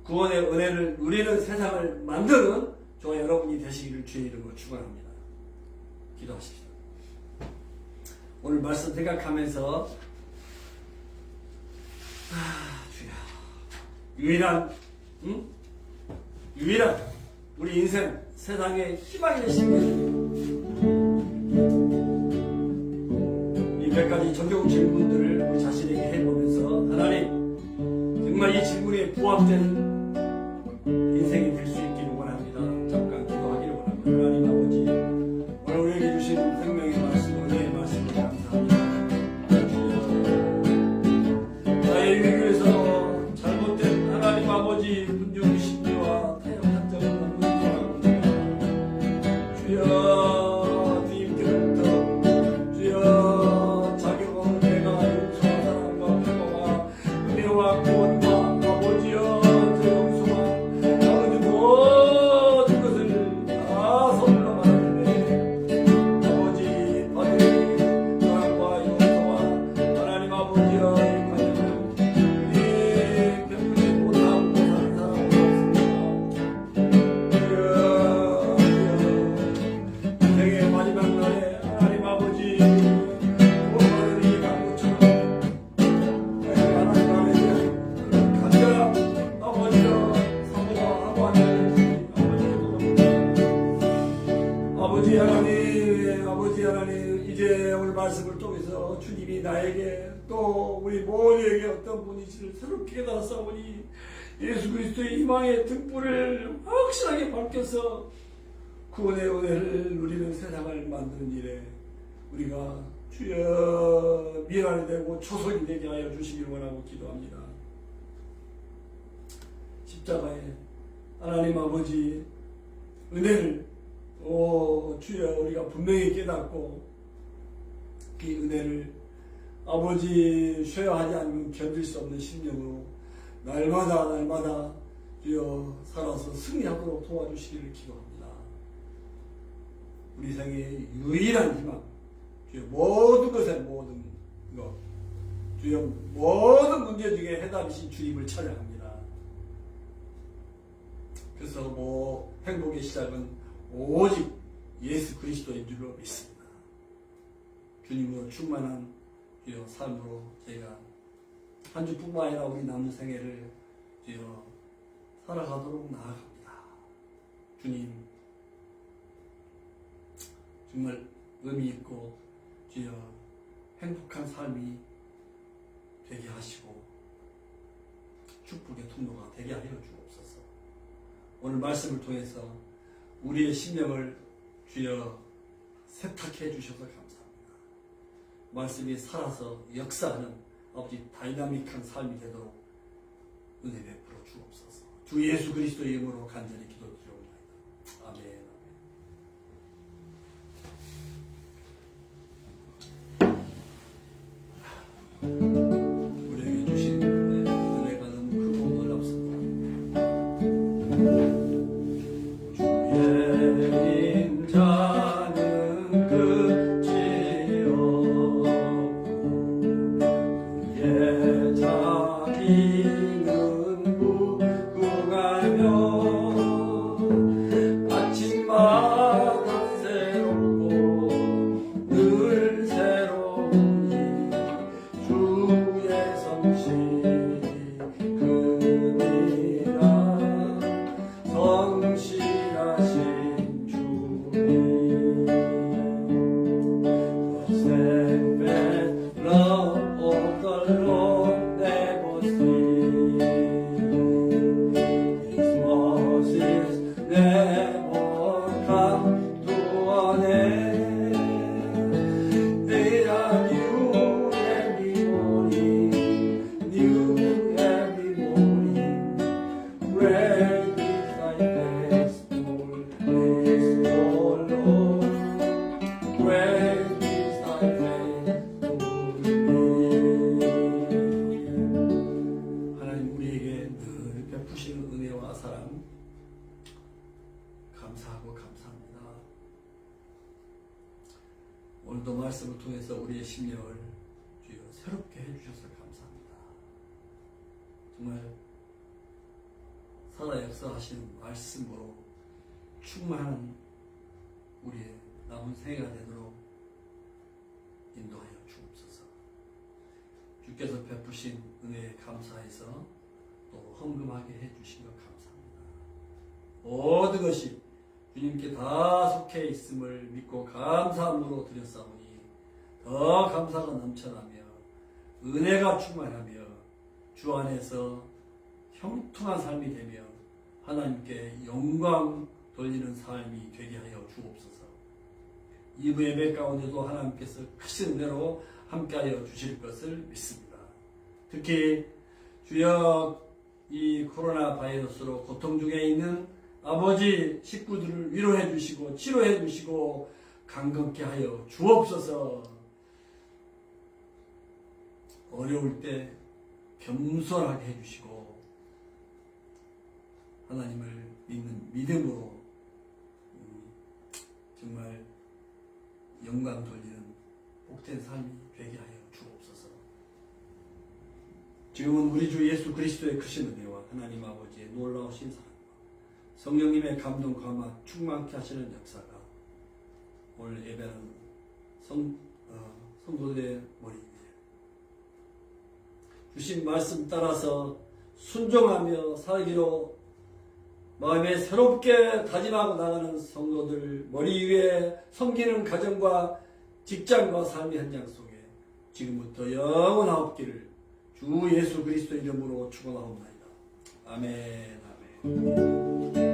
구원의 은혜를 누리는 세상을 만드는 저와 여러분이 되시기를 주의 이름으로 축원합니다. 기도하십시오. 오늘 말씀 생각하면서 주여 유일한 우리 인생 세상의 희망이 되신 분, 이 몇 가지 적용 질문들을 우리 자신에게 해보면서 하나님 정말 이 질문에 부합된 인생이 될 수 있기를 원합니다. 잠깐 기도하기를 원합니다. 하나님 아버지, 오늘 우리에게 주신 생명의 말씀, 은혜의 말씀을 감사합니다. 나의 위기에서 잘못된 하나님 아버지 분중 심리와 타협 한정을 너무 인정합니다. 주여 주님께로부터 주여 자격 없는 내가 용서와 사랑과 평화와 은혜와 구원과 아버지여 저 용서와 아버지 모든 것을 다 선물로 받았는데 아버지 받으니 사랑과 용서와 하나님 아버지여 이 관념을 우리 평균에 못하고 사는 사람은 없습니다. 주여 인생의 마지막 날에 하나님 아버지 구원받은 이 강구처럼 하나님 아버지 간절한 아버지여 사모하고 앉아있지 아버지 하나님 이제 오늘 말씀을 통해서 주님이 나에게 또 우리 모두에게 어떤 분이시를 새롭게 깨달았사오니 예수 그리스도의 희망의 등불을 확실하게 밝혀서 구원의 은혜를 누리는 세상을 만드는 일에 우리가 주여 미련이 되고 초석이 되게 하여 주시길 원하고 기도합니다. 십자가에 하나님 아버지 은혜를 주여 우리가 분명히 깨닫고 그 은혜를 아버지 쇠하지 않으면 견딜 수 없는 심령으로 날마다 주여 살아서 승리하도록 도와주시기를 기도합니다. 우리 생의 유일한 희망, 주여 모든 것의 모든 것, 주여 모든 문제 중에 해답이신 주님을 찬양합니다. 그래서 행복의 시작은 오직 예수 그리스도인 줄로 믿습니다. 주님으로 충만한 주여 삶으로 저희가 한 주뿐만 아니라 우리 남은 생애를 주여 살아가도록 나아갑니다. 주님 정말 의미 있고 주여 행복한 삶이 되게 하시고 축복의 통로가 되게 하여 주옵소서. 오늘 말씀을 통해서 우리의 심령을 주여 세탁해 주셔서 감사합니다. 말씀이 살아서 역사하는 아버지 다이나믹한 삶이 되도록 은혜 베풀어 주옵소서. 주 예수 그리스도의 이름으로 간절히 기도드리옵나이다. 아멘. 주의 자비는 무궁하며 아침마다 새롭고 늘 새로우니 주의 성실 금이라 성실하신 주님 The steadfast love of the Lord never ceases. His mercies never come to an end. They are new every morning, new every morning. Great is thy faithfulness, O Lord. Great is thy faithfulness. 하나님 우리에게 늘 베푸시는 은혜와 사랑 감사하고 감사합니다. 오늘도 말씀을 통해서 우리의 심령을 주여 새롭게 해주셔서 감사합니다. 정말 살아 역사하시는 말씀으로 충만한 우리의 남은 생애가 되도록 인도하여 주옵소서. 주께서 베푸신 은혜에 감사해서 또 헌금하게 해주신 것 감사합니다. 모든 것이 주님께 다 속해 있음을 믿고 감사함으로 드렸사오니 더 감사가 넘쳐나며 은혜가 충만하며 주 안에서 형통한 삶이 되며 하나님께 영광 돌리는 삶이 되게 하여 주옵소서. 이 예배 가운데도 하나님께서 크신 은혜로 함께하여 주실 것을 믿습니다. 특히 주여 이 코로나 바이러스로 고통 중에 있는 아버지 식구들을 위로해 주시고 치료해 주시고 강건케 하여 주옵소서. 어려울 때 겸손하게 해주시고 하나님을 믿는 믿음으로 정말 영광 돌리는 복된 삶이 되게 하여 주옵소서. 지금은 우리 주 예수 그리스도의 크신 은혜와 하나님 아버지의 놀라우신 사랑과 성령님의 감동 감화 충만케 하시는 역사가 오늘 예배하는 성도들의 머리 위에 주신 말씀 따라서 순종하며 살기로 마음에 새롭게 다짐하고 나가는 성도들 머리 위에 섬기는 가정과 직장과 삶의 현장 속에 지금부터 영원하옵기를 주 예수 그리스도 이름으로 축원하옵나이다. 아멘. 아멘.